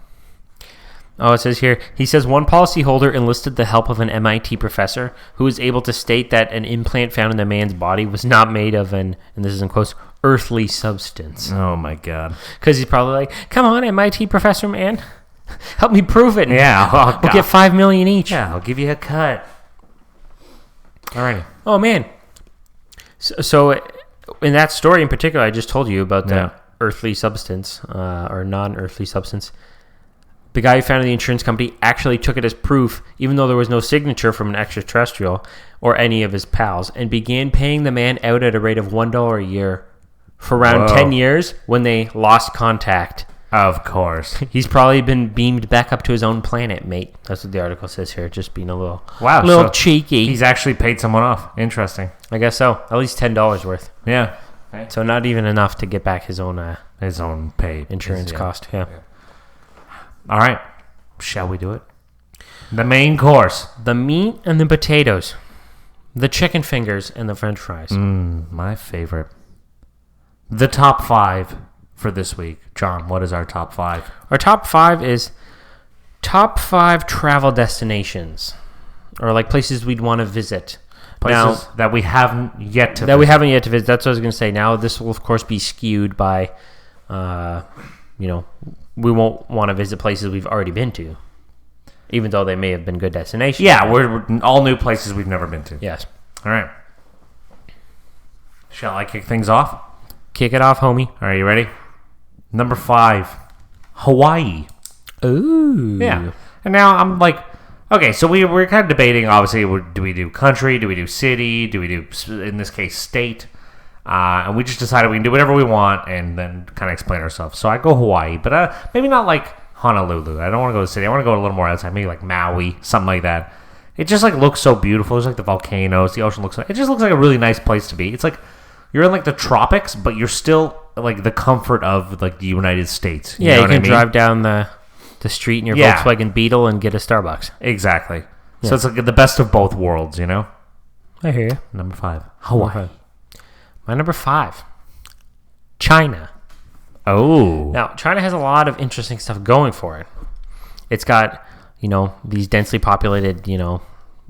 Oh, it says here, he says one policyholder enlisted the help of an MIT professor who was able to state that an implant found in the man's body was not made of and this is in quotes, earthly substance. Oh, my God. Because he's probably like, come on, MIT professor man, help me prove it. Yeah. We'll get $5 million each. Yeah, I'll give you a cut. All right. Oh, man. So in that story in particular, I just told you about the earthly substance or non-earthly substance. The guy who founded the insurance company actually took it as proof, even though there was no signature from an extraterrestrial or any of his pals, and began paying the man out at a rate of $1 a year for around 10 years when they lost contact. Of course. He's probably been beamed back up to his own planet, mate. That's what the article says here, just being a little cheeky. He's actually paid someone off. Interesting. I guess so. At least $10 worth. Yeah. So not even enough to get back his own paid insurance cost. Yeah. All right. Shall we do it? The main course. The meat and the potatoes. The chicken fingers and the french fries. My favorite. The top 5 for this week. John, what is our top 5? Our top 5 is top 5 travel destinations. Or like places we'd want to visit. Places that we haven't yet to visit. We haven't yet to visit. That's what I was going to say. Now this will, of course, be skewed by, we won't want to visit places we've already been to. Even though they may have been good destinations. Yeah, we're all new places we've never been to. Yes. All right. Shall I kick things off? Kick it off, homie. All right, you ready? Number 5, Hawaii. Ooh. Yeah. And now I'm like, okay, so we're kind of debating, obviously, do we do country? Do we do city? Do we do, in this case, state? And we just decided we can do whatever we want and then kind of explain ourselves. So I go Hawaii, but maybe not like Honolulu. I don't want to go to the city. I want to go a little more outside, maybe like Maui, something like that. It just like looks so beautiful. There's like the volcanoes, the ocean it just looks like a really nice place to be. It's like you're in like the tropics, but you're still like the comfort of like the United States. You can drive down the street in your Volkswagen Beetle and get a Starbucks. Exactly. Yeah. So it's like the best of both worlds, you know? I hear you. Number 5, Hawaii. My number 5, China. Oh. Now, China has a lot of interesting stuff going for it. It's got, these densely populated,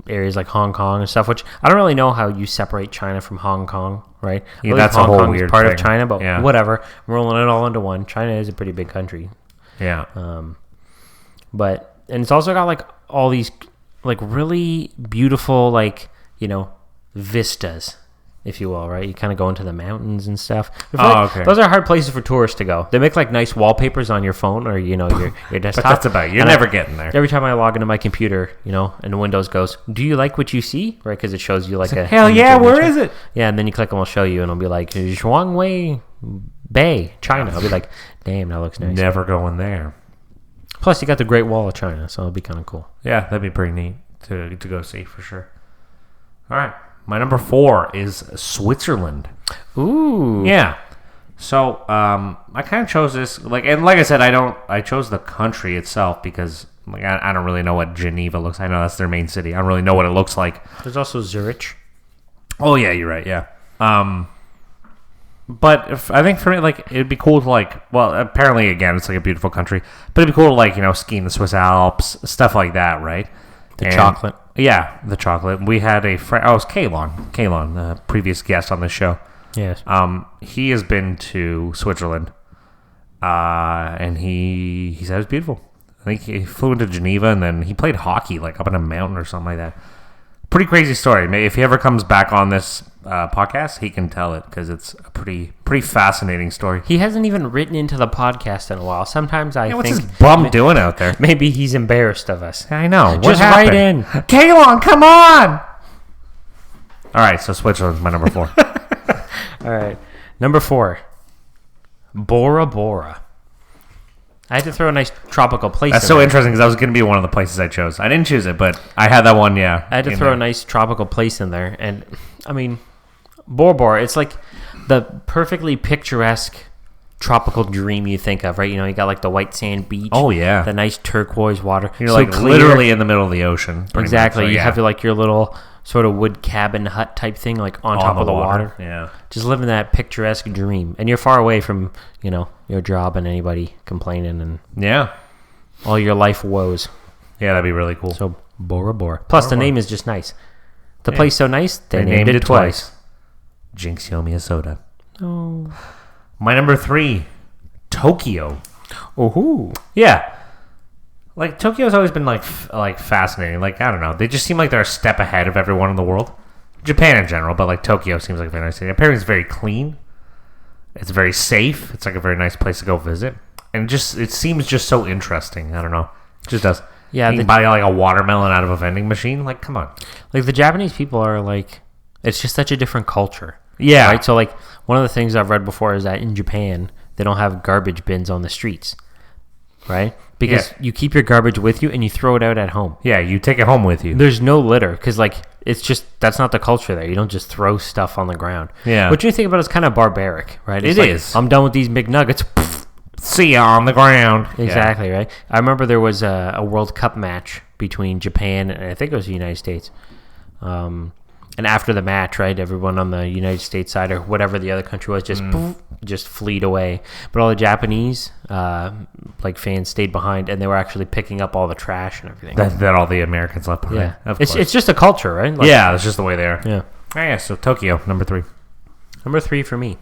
areas like Hong Kong and stuff, which I don't really know how you separate China from Hong Kong, right? Yeah, that's Hong a whole Kong weird part thing. of China, but whatever. I'm rolling it all into one. China is a pretty big country. Yeah. And it's also got like all these like really beautiful like, vistas. if you will, right? You kind of go into the mountains and stuff. Okay. Those are hard places for tourists to go. They make like nice wallpapers on your phone or your desktop. But that's about it. You're never getting there. Every time I log into my computer, and Windows goes, "Do you like what you see?" Right, because it shows you like a hell yeah. Where is it? Yeah, and then you click and we'll show you, and it'll be like Zhuangwei Bay, China. I'll be like, "Damn, that looks nice." Never going there. Plus, you got the Great Wall of China, so it'll be kind of cool. Yeah, that'd be pretty neat to go see for sure. All right. My number 4 is Switzerland. Ooh. Yeah. So I kind of chose this, like I said, I chose the country itself because like I don't really know what Geneva looks like. I know that's their main city. I don't really know what it looks like. There's also Zurich. Oh yeah, you're right. Yeah. But I think for me, like it'd be cool to apparently again it's like a beautiful country, but it'd be cool to ski in the Swiss Alps, stuff like that, right? The chocolate. Yeah, the chocolate. We had a friend. Oh, it was Kalon, the previous guest on the show. Yes. He has been to Switzerland, and he said it was beautiful. I think he flew into Geneva, and then he played hockey like up in a mountain or something like that. Pretty crazy story. Maybe if he ever comes back on this podcast, he can tell it because it's a pretty fascinating story. He hasn't even written into the podcast in a while. Sometimes I What's think his bum doing out there? maybe he's embarrassed of us. I know. Just write in. Kalon, come on! All right, so Switzerland's my number 4. All right. Number 4. Bora Bora. I had to throw a nice tropical place That's in so there. interesting because that was going to be one of the places I chose. I didn't choose it, but I had that one, yeah. I had to throw a nice tropical place in there. And, I mean, Bora Bora, it's like the perfectly picturesque tropical dream you think of, right? You got like the white sand beach. Oh, yeah. The nice turquoise water. You're like clear. literally in the middle of the ocean. Exactly. Much, so, you yeah. have like your little sort of wood cabin hut type thing like on top of the water. Yeah. Just living that picturesque dream. And you're far away from, your job and anybody complaining and Yeah. all your life woes. Yeah, that'd be really cool. So Bora Bora. Plus, the name is just nice. The place so nice, they named it twice. Jinx, you owe me a soda. Oh. My number 3, Tokyo. Oh. Yeah. Like, Tokyo's always been, like fascinating. Like, I don't know. They just seem like they're a step ahead of everyone in the world. Japan in general, but, like, Tokyo seems like a very nice city. Apparently, it's very clean. It's very safe. It's, like, a very nice place to go visit. And it seems just so interesting. I don't know. It just does. Yeah. You can buy, like, a watermelon out of a vending machine. Like, come on. Like, the Japanese people are, like, it's just such a different culture. Yeah. Right? So, like, one of the things I've read before is that in Japan, they don't have garbage bins on the streets. Right? Because you keep your garbage with you and you throw it out at home. Yeah, you take it home with you. There's no litter because, like, it's just that's not the culture there. You don't just throw stuff on the ground. Yeah. What you think about is kind of barbaric, right? It's It like, is. I'm done with these McNuggets. See ya on the ground. Exactly, right? I remember there was a World Cup match between Japan and I think it was the United States. And after the match, right, everyone on the United States side or whatever the other country was just fleed away. But all the Japanese fans stayed behind, and they were actually picking up all the trash and everything. That all the Americans left behind. Yeah, Of course. it's just a culture, right? Like, Yeah, that's just the way they are. yeah. Yeah, so Tokyo, number 3. Number 3 for me,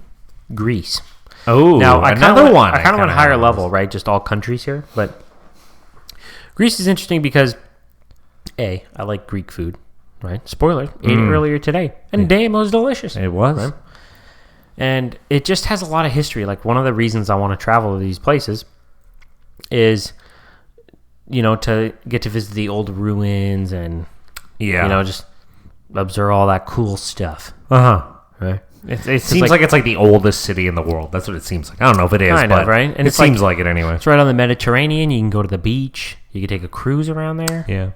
Greece. Oh, Now I kind another of one. I kind of went higher level, right? Just all countries here, but Greece is interesting because I like Greek food, right? Spoiler: ate it earlier today, and damn, it was delicious. It was. Right? And it just has a lot of history. Like one of the reasons I want to travel to these places is, to get to visit the old ruins and just observe all that cool stuff. Right? It seems like it's like the oldest city in the world. That's what it seems like. I don't know if it is, Kind of, but right? And it it's seems like it anyway. It's right on the Mediterranean. You can go to the beach. You can take a cruise around there. Yeah.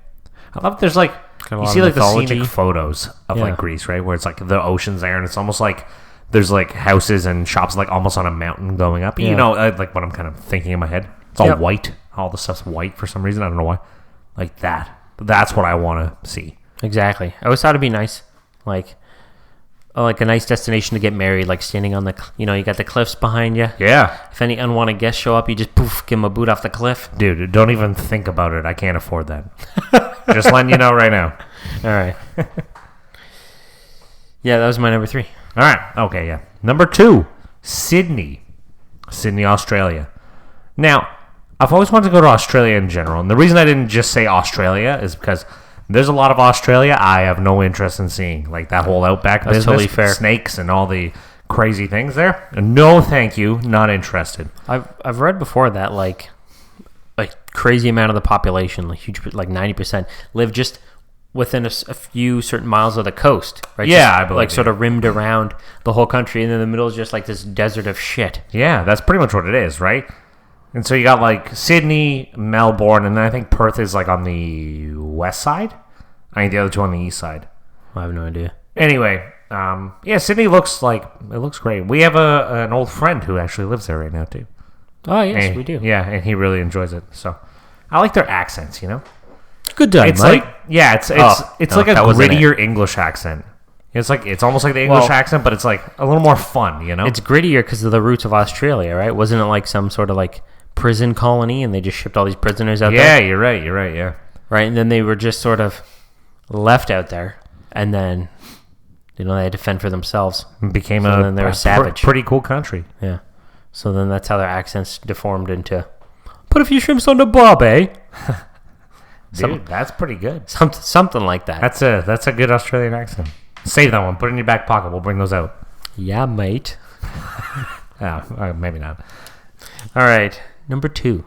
I love there's like a you lot see of like the mythology. scenic photos of like Greece, right? Where it's like the ocean's there and it's almost like there's like houses and shops like almost on a mountain going up. Yeah. Like what I'm kind of thinking in my head. It's all white. All the stuff's white for some reason. I don't know why. Like that. That's what I want to see. Exactly. I always thought it'd be nice, like a nice destination to get married, like standing on the, you got the cliffs behind you. Yeah. If any unwanted guests show up, you just poof, give them a boot off the cliff. Dude, don't even think about it. I can't afford that. Just letting you know right now. All right. Yeah, that was my number 3. All right. Okay, yeah. Number 2, Sydney, Australia. Now, I've always wanted to go to Australia in general, and the reason I didn't just say Australia is because There's a lot of Australia I have no interest in seeing. Like that whole outback That's business, totally fair. snakes and all the crazy things there. No, thank you. Not interested. I've read before that like crazy amount of the population, like huge, like 90%, live just within a few certain miles of the coast, right? Yeah, just, I believe like sort of rimmed around the whole country, and in the middle is just like this desert of shit. Yeah, that's pretty much what it is, right? And so you got like Sydney, Melbourne, and then I think Perth is like on the west side. I think the other two on the east side. I have no idea. Anyway, yeah, Sydney looks great. We have an old friend who actually lives there right now too. Oh yes, And- we do. Yeah, and he really enjoys it. So I like their accents. You know, Good time, it's right? like it's no, like a that wasn't grittier English accent. It's almost like the English Well- accent, but it's like a little more fun. You know, It's grittier because of the roots of Australia, right? Wasn't it like some sort of like prison colony, and they just shipped all these prisoners out there? yeah, you're right. You're right. Yeah. Right, and then they were just sort of left out there, and then they had to fend for themselves. Became So then they were savage. pretty cool country. Yeah. So then that's how their accents deformed into put a few shrimps on the bob, eh? Dude, that's pretty good. Something like that. That's a good Australian accent. Save that one. Put it in your back pocket. We'll bring those out. Yeah, mate. Maybe not. All right, number 2.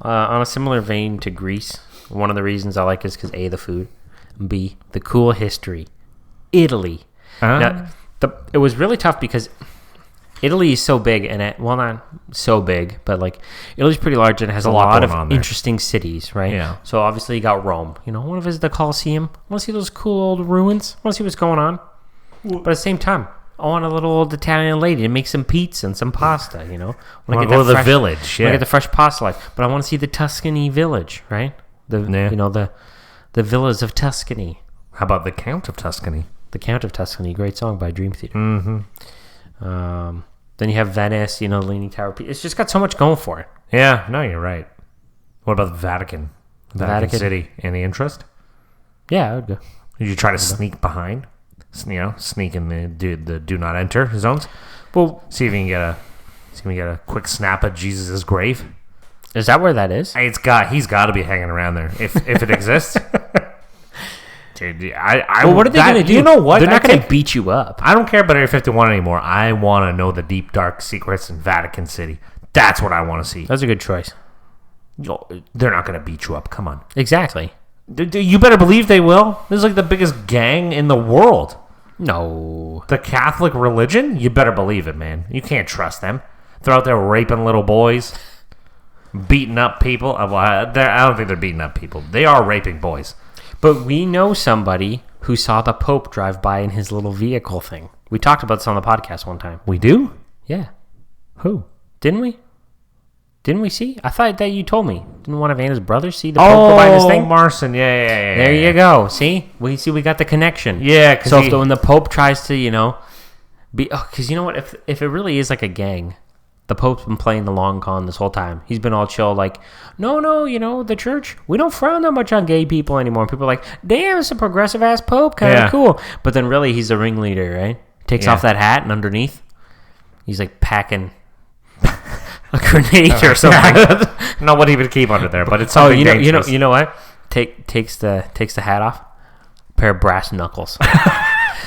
On a similar vein to Greece, one of the reasons I like is because A, the food, and B, the cool history. Italy. Now, it was really tough because Italy is so big, and not so big, but like Italy's pretty large and it has a lot lot going of on there. interesting cities, right? Yeah. So obviously you got Rome. I want to visit the Colosseum. I want to see those cool old ruins. I want to see what's going on. But at the same time, I want a little old Italian lady to make some pizza and some pasta. I want to go to the village. I Yeah. get the fresh pasta life, but I want to see the Tuscany village, right? The villas of Tuscany. How about the Count of Tuscany? The Count of Tuscany, great song by Dream Theater. Mm-hmm. Then you have Venice, the Leaning Tower. It's just got so much going for it. Yeah. No, you're right. What about the Vatican? Vatican City. Any interest? Yeah, I would go. Did you try to sneak behind? Sneak in the do not enter zones. Well, See if you can get a quick snap at Jesus' grave. is that where that is? He's got to be hanging around there if it exists. Dude, Well, what are they going to do? You know what? They're not going to beat you up. I don't care about Area 51 anymore. I want to know the deep, dark secrets in Vatican City. That's what I want to see. That's a good choice. They're not going to beat you up. Come on. Exactly. You better believe they will. This is like the biggest gang in the world. No. The Catholic religion? You better believe it, man. You can't trust them. They're out there raping little boys, beating up people. Well, I don't think they're beating up people. They are raping boys. But we know somebody who saw the Pope drive by in his little vehicle thing. We talked about this on the podcast one time. We do? Yeah. Who? Didn't we? Didn't we see? I thought that you told me. Didn't one of Anna's brothers see the Pope go by in his thing? Marcin. Yeah. There you go. See? We got the connection. Yeah, 'cause So he- when the Pope tries to, because you know what? If it really is like a gang, the Pope's been playing the long con this whole time. He's been all chill, like, no, the church, we don't frown that much on gay people anymore. And people are like, damn, it's a progressive ass Pope, kind of Yeah. cool. But then really, he's the ringleader, right? Takes Yeah. off that hat, and underneath, he's like packing a grenade or something. Not what he would keep under there, but it's Oh, something dangerous. you know what? Takes the hat off. Pair of brass knuckles.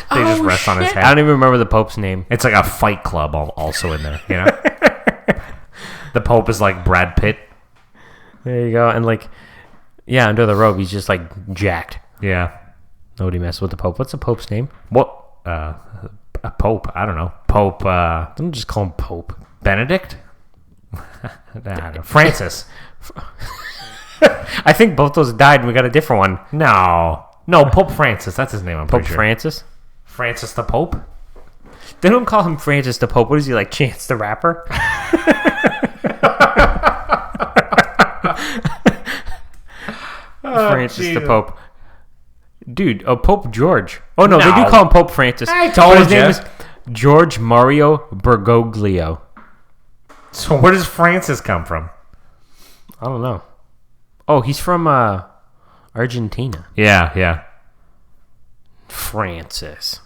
They just rest on his I head. don't even remember the Pope's name. It's like a fight club also in there, you know? The Pope is like Brad Pitt. There you go. And under the robe, he's just like jacked. Yeah. Nobody messes with the Pope. What's the Pope's name? What? A Pope? I don't know. Pope, Don't just call him Pope. Benedict? I don't know. Francis. I think both those died and we got a different one. No, Pope Francis. That's his name, I'm Pope pretty sure. Francis? Francis the Pope? They don't call him Francis the Pope. What is he, like Chance the Rapper? Francis the Jesus. Pope. Dude, Pope George. Oh, no, they No. do call him Pope Francis. I But told his name ya. is George Mario Bergoglio. So where does Francis come from? I don't know. Oh, he's from Argentina. Yeah. Francis.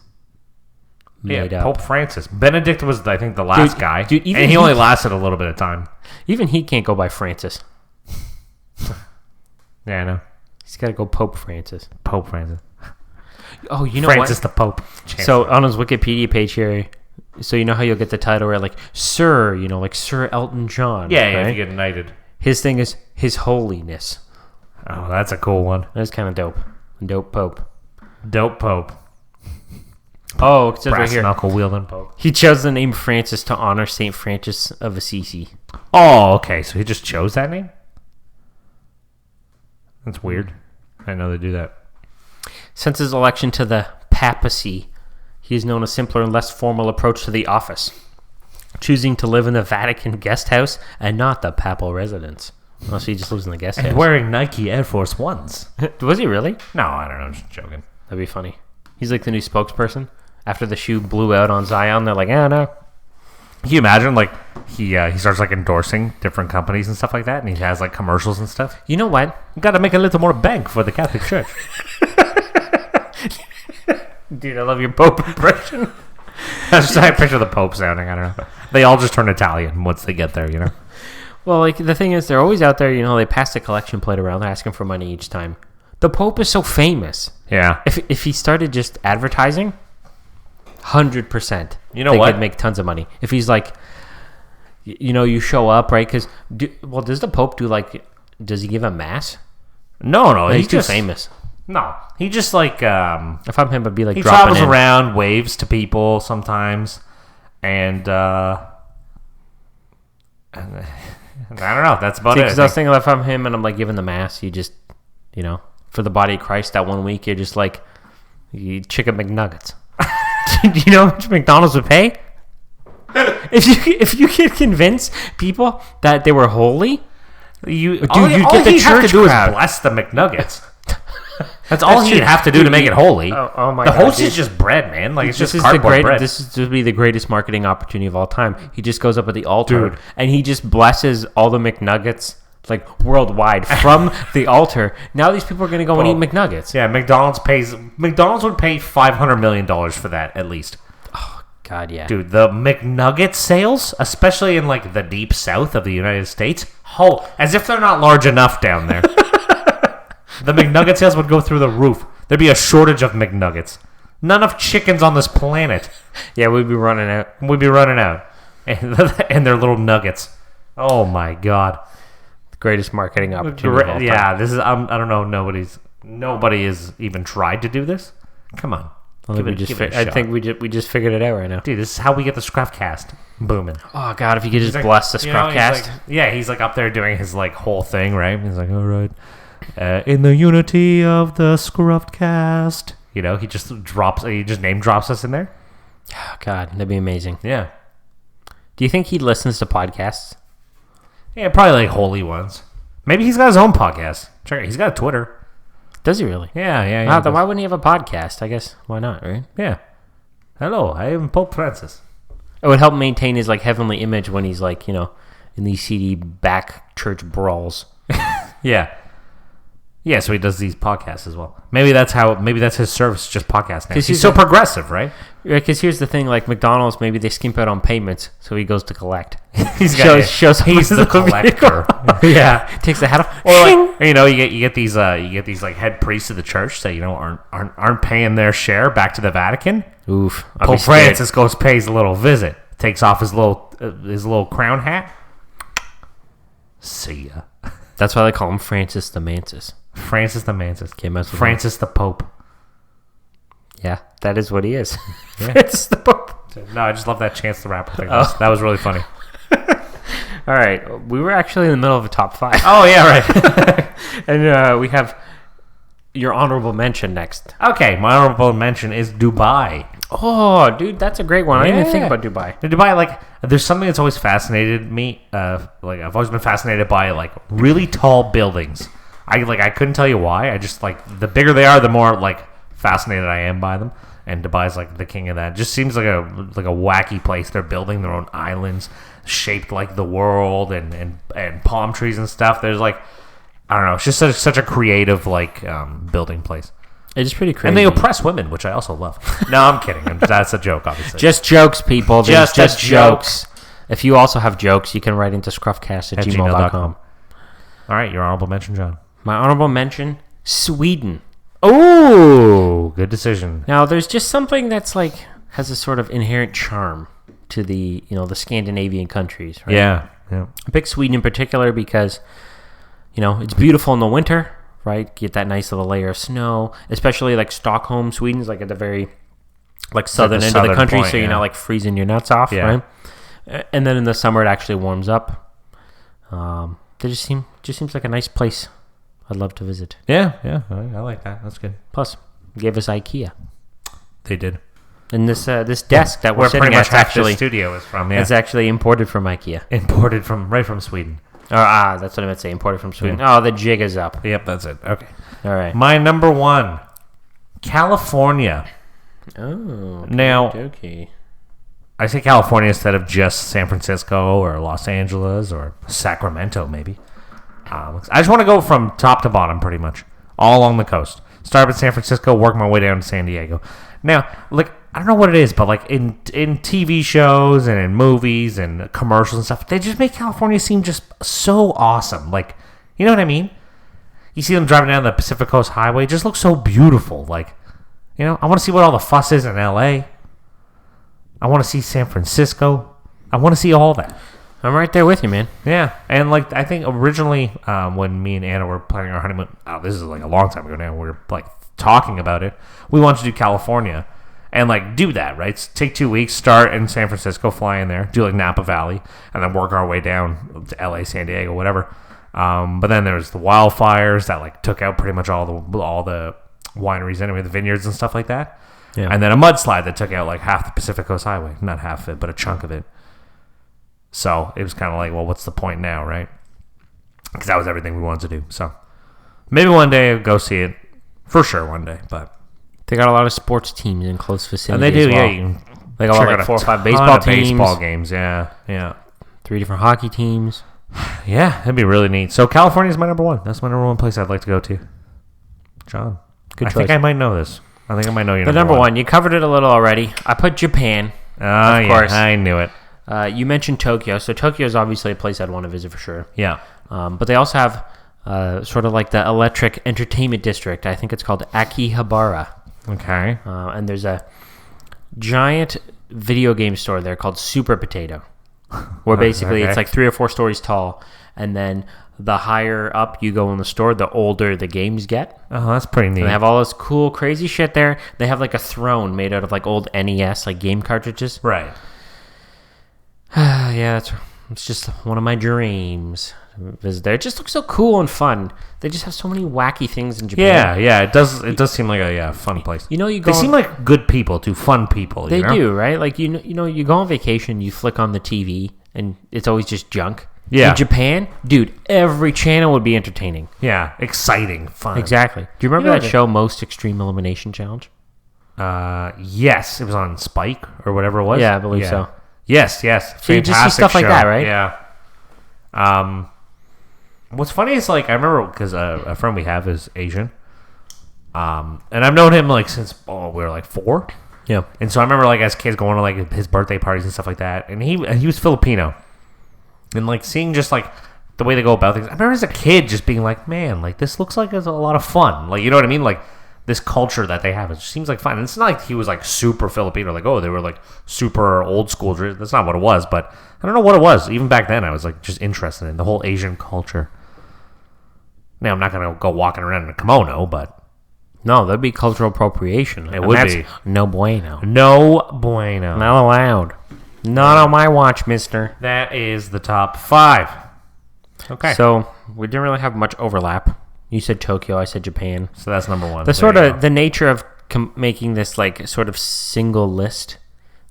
Yeah, Made up. Pope Francis. Benedict was, I think, the last guy. dude, even and he he- only lasted a little bit of time. Even he can't go by Francis. Yeah, I know. He's got to go Pope Francis. Pope Francis. Oh, you know Francis what? the Pope. So on his Wikipedia page here, so you know how you'll get the title where like Sir, like Sir Elton John. Yeah, right? if you get knighted. His thing is His Holiness. Oh, that's a cool one. That's kind of dope. Dope Pope. Dope Pope. Oh, it says right Brass here. knuckle wielding Pope. He chose the name Francis to honor Saint Francis of Assisi. Oh, okay. So he just chose that name? That's weird. I didn't know they do that. Since his election to the papacy, he has known a simpler and less formal approach to the office, choosing to live in the Vatican guest house and not the papal residence. Oh, so he just lives in the guest house. And wearing Nike Air Force Ones. Was he really? No, I don't know. I'm just joking. That'd be funny. He's like the new spokesperson. After the shoe blew out on Zion, they're like, no. Can you imagine, like, he starts, like, endorsing different companies and stuff like that, and he has, like, commercials and stuff? You know what? You got to make a little more bank for the Catholic Church. Dude, I love your Pope impression. That's just how I picture the Pope sounding. I don't know. They all just turn Italian once they get there, you know? Well, like, the thing is, they're always out there, they pass the collection plate around, they're asking for money each time. The Pope is so famous. Yeah. If he started just advertising, 100%. You know they what? could make tons of money. If he's like, you show up, right? Because, does the Pope does he give a mass? No, He's too famous. No. He just, like, If I'm him, I'd be like, he dropping travels in. around, waves to people sometimes, and I don't know. That's about it. Because I was thinking, if I'm him and I'm like giving the mass, you just, for the body of Christ that 1 week, you're just like, you chicken McNuggets. Do you know how much McDonald's would pay? If you could convince people that they were holy, all get the he'd have to church do crowd. is bless the McNuggets. That's all he'd have to do to make it holy. Oh my the God, host dude. is just bread, man. Like, it's this just is cardboard bread. This is to be the greatest marketing opportunity of all time. He just goes up at the altar Dude. and he just blesses all the McNuggets like worldwide from the altar. Now these people are going to go and eat McNuggets. Yeah, McDonald's would pay $500 million for that at least. God, yeah. Dude, the McNugget sales, especially in like the deep south of the United States, as if they're not large enough down there. The McNugget sales would go through the roof. There'd be a shortage of McNuggets. Not enough chickens on this planet. Yeah, we'd be running out. We'd be running out. And their little nuggets. Oh my God. The greatest marketing opportunity of all time. Yeah, this is, I don't know, nobody has even tried to do this. Come on. I think we just figured it out right now. Dude, this is how we get the ScruffCast booming. Oh God, if you could just He's bless the ScruffCast. ScruffCast. He's like up there doing his like whole thing, right? He's like, all right, in the unity of the ScruffCast. He just name drops us in there. Oh God, that'd be amazing. Yeah. Do you think he listens to podcasts? Yeah, probably like holy ones. Maybe he's got his own podcast. Check it. He's got a Twitter. Does he really? Yeah. Wow, then why wouldn't he have a podcast? I guess why not, right? Yeah. Hello, I am Pope Francis. It would help maintain his like heavenly image when he's like, in these seedy back church brawls. Yeah. Yeah, so he does these podcasts as well. Maybe that's his service, just podcast now. 'Cause He's so progressive, right? Because here's the thing, like McDonald's, maybe they skimp out on payments, so he goes to collect. He's He's the collector. Yeah. Takes the hat off. Or like, you get these like head priests of the church that aren't paying their share back to the Vatican. Oof. Pope Francis pays a little visit, takes off his little crown hat. See ya. That's why they call him Francis the Mantis. Francis the Mantis. Can't mess with Francis the Pope. Yeah, that is what he is. Yeah. Francis the Pope. No, I just love that Chance the Rapper thing. That was really funny. All right, we were actually in the middle of a top 5. Oh yeah, right. And we have your honorable mention next. Okay, my honorable mention is Dubai. Oh, dude, that's a great one. I didn't even think about Dubai. Dubai, like, there's something that's always fascinated me. Like, I've always been fascinated by like really tall buildings. I couldn't tell you why. I just like the bigger they are, the more like fascinated I am by them. And Dubai's like the king of that. It just seems like a wacky place. They're building their own islands shaped like the world and palm trees and stuff. There's like, I don't know. It's just such a creative like building place. It's pretty crazy. And they oppress women, which I also love. No, I'm kidding. That's a joke, obviously. Just jokes, people. Just jokes. If you also have jokes, you can write into scruffcast@gmail.com. All right, your honorable mention, John. My honorable mention Sweden. Oh, good decision. Now, there's just something that's like has a sort of inherent charm to the the Scandinavian countries, right? Yeah. I pick Sweden in particular because it's beautiful in the winter, right? Get that nice little layer of snow, especially like Stockholm, Sweden's like at the very like southern end of the country, point, so you're not like freezing your nuts off, right? And then in the summer it actually warms up. They just seems like a nice place. I'd love to visit. Yeah. I like that. That's good. Plus, gave us IKEA. They did. And this desk that we're Where sitting pretty much at half actually the studio is from. Yeah. it's actually imported from IKEA. Imported right from Sweden. That's what I meant to say. Imported from Sweden. Oh, the jig is up. Yep, that's it. Okay. All right. My number one, California. Oh. Now, Okay. I say California instead of just San Francisco or Los Angeles or Sacramento, maybe. I just want to go from top to bottom, pretty much, all along the coast. Start in San Francisco, work my way down to San Diego. Now, like, I don't know what it is, but like in TV shows and in movies and commercials and stuff, they just make California seem just so awesome. Like, you know what I mean? You see them driving down the Pacific Coast Highway, it just looks so beautiful. Like, I want to see what all the fuss is in LA. I want to see San Francisco. I want to see all that. I'm right there with you, man. Yeah, and like I think originally when me and Anna were planning our honeymoon, this is like a long time ago now, we were like talking about it. We wanted to do California and like do that, right? Take 2 weeks, start in San Francisco, fly in there, do like Napa Valley, and then work our way down to LA, San Diego, whatever. But then there's the wildfires that like took out pretty much all the wineries anyway, the vineyards and stuff like that. Yeah. And then a mudslide that took out like half the Pacific Coast Highway, not half of it, but a chunk of it. So it was kind of like, well, what's the point now, right? Because that was everything we wanted to do. So maybe one day I'll go see it. For sure one day. But They got a lot of sports teams in close vicinity. and they do, as well. yeah. You can They got check like out 4 or a 5 ton baseball of teams. baseball games, yeah. 3 different hockey teams. Yeah, that'd be really neat. So California is my number one. That's my number one place I'd like to go to. John, Good I choice. think I might know this. I think I might know your The number one, you covered it a little already. I put Japan. Of course. I knew it. You mentioned Tokyo. So Tokyo is obviously a place I'd want to visit for sure. Yeah. But they also have sort of like the electric entertainment district. I think it's called Akihabara. Okay. And there's a giant video game store there called Super Potato, where basically it's like 3 or 4 stories tall. And then the higher up you go in the store, the older the games get. Oh, that's pretty neat. They have all this cool, crazy shit there. They have like a throne made out of like old NES, like game cartridges. Right. Yeah, it's just one of my dreams. Visit there. It just looks so cool and fun. They just have so many wacky things in Japan. Yeah. It does seem like a fun place. You go. They seem like good people too, fun people. They you know? do, right? Like you go on vacation, you flick on the TV, and it's always just junk. Yeah. In Japan, dude, every channel would be entertaining. Yeah, exciting, fun. Exactly. Do you remember You know that show, Most Extreme Elimination Challenge? Yes, it was on Spike or whatever it was. Yeah, I believe so. Yes. So you just see stuff like that, right? Yeah. What's funny is like I remember because a friend we have is Asian, and I've known him like since we were like 4. Yeah. And so I remember like as kids going to like his birthday parties and stuff like that, and he was Filipino, and like seeing just like the way they go about things. I remember as a kid just being like, man, like this looks like it's a lot of fun. Like, you know what I mean? Like this culture that they have, it just seems like fun. And it's not like he was like super Filipino, like, oh, they were like super old school. That's not what it was, but I don't know what it was. Even back then, I was like just interested in the whole Asian culture. Now, I'm not going to go walking around in a kimono, but No, that'd be cultural appropriation. It would be. No bueno. no bueno. Not allowed. Not on my watch, mister. That is the top 5. Okay. So, we didn't really have much overlap. You said Tokyo, I said Japan. So that's number 1. The sort of, the nature of making this, like, sort of single list,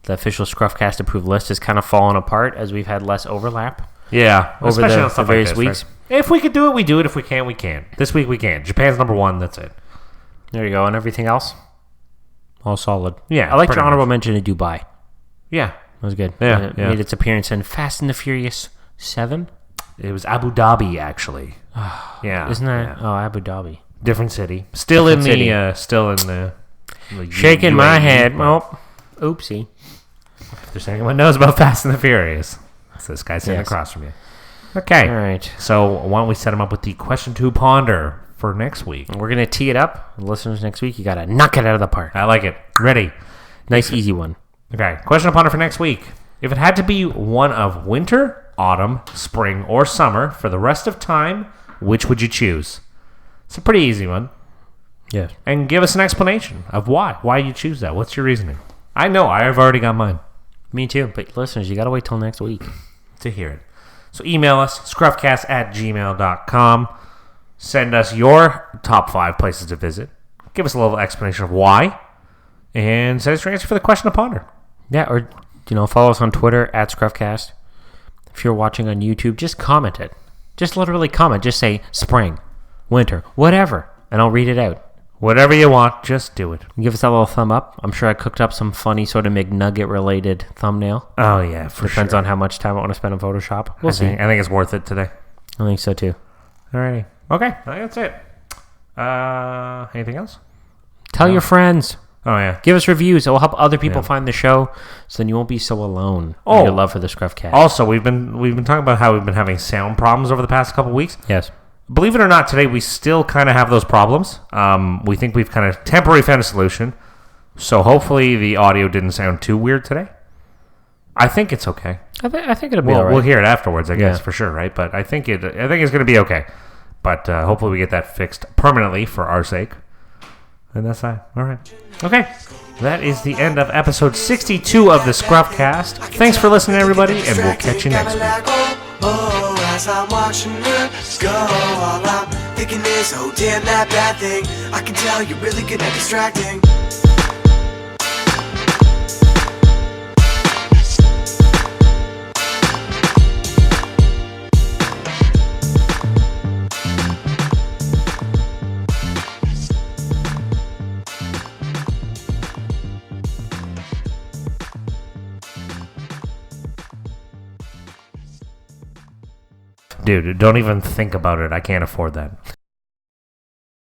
the official ScruffCast approved list, has kind of fallen apart as we've had less overlap. Yeah. Over especially the on stuff various like this, weeks. Right? If we could do it, we do it. If we can't, we can't. This week, we can. Japan's number 1. That's it. There you go. And everything else? All solid. Yeah. I liked pretty your honorable much. mention of Dubai. Yeah. That was good. Yeah, And it yeah. made its appearance in Fast and the Furious 7. It was Abu Dhabi, actually. Yeah. Isn't that? yeah. Oh, Abu Dhabi. Different city. Still Different in city. the still in the Shaking my UAE, head. but Oh, oopsie. If there's anyone who knows about Fast and the Furious, it's this guy sitting Yes. across from you. Okay. All right. So why don't we set him up with the question to ponder? for next week? We're going to tee it up. Listeners, next week, you got to knock it out of the park. I like it. Ready. Nice, easy one. Okay. Question upon it for next week. If it had to be one of winter, autumn, spring, or summer for the rest of time, which would you choose? It's a pretty easy one. Yes. And give us an explanation of why you choose that. What's your reasoning? I know. I've already got mine. Me too. But listeners, you got to wait till next week to hear it. So email us, scruffcast@gmail.com. Send us your top 5 places to visit. Give us a little explanation of why. And send us your answer for the question to ponder. Yeah, or follow us on Twitter @ScruffCast. If you're watching on YouTube, just comment it. Just literally comment. Just say spring, winter, whatever, and I'll read it out. Whatever you want, just do it. Give us that little thumb up. I'm sure I cooked up some funny sort of McNugget-related thumbnail. Oh, yeah, for Depends on how much time I want to spend on Photoshop. We'll see. I think it's worth it today. I think so, too. Alrighty. Okay, I think that's it. Anything else? Tell your friends. Oh, yeah. Give us reviews. It will help other people find the show, so then you won't be so alone in your love for the ScruffCast. Also, we've been talking about how we've been having sound problems over the past couple weeks. Yes. Believe it or not, today we still kind of have those problems. We think we've kind of temporarily found a solution. So hopefully the audio didn't sound too weird today. I think it's okay. I think it'll be all right. We'll hear it afterwards, I guess, for sure, right? But I think it's going to be okay. But hopefully we get that fixed permanently for our sake. And that's that. All right. Okay. That is the end of episode 62 of the ScruffCast. Thanks for listening, everybody, and we'll catch you next week. Oh, as I'm watching her go, all I'm thinking is, oh damn that bad thing. I can tell you're really good at distracting. Dude, don't even think about it. I can't afford that.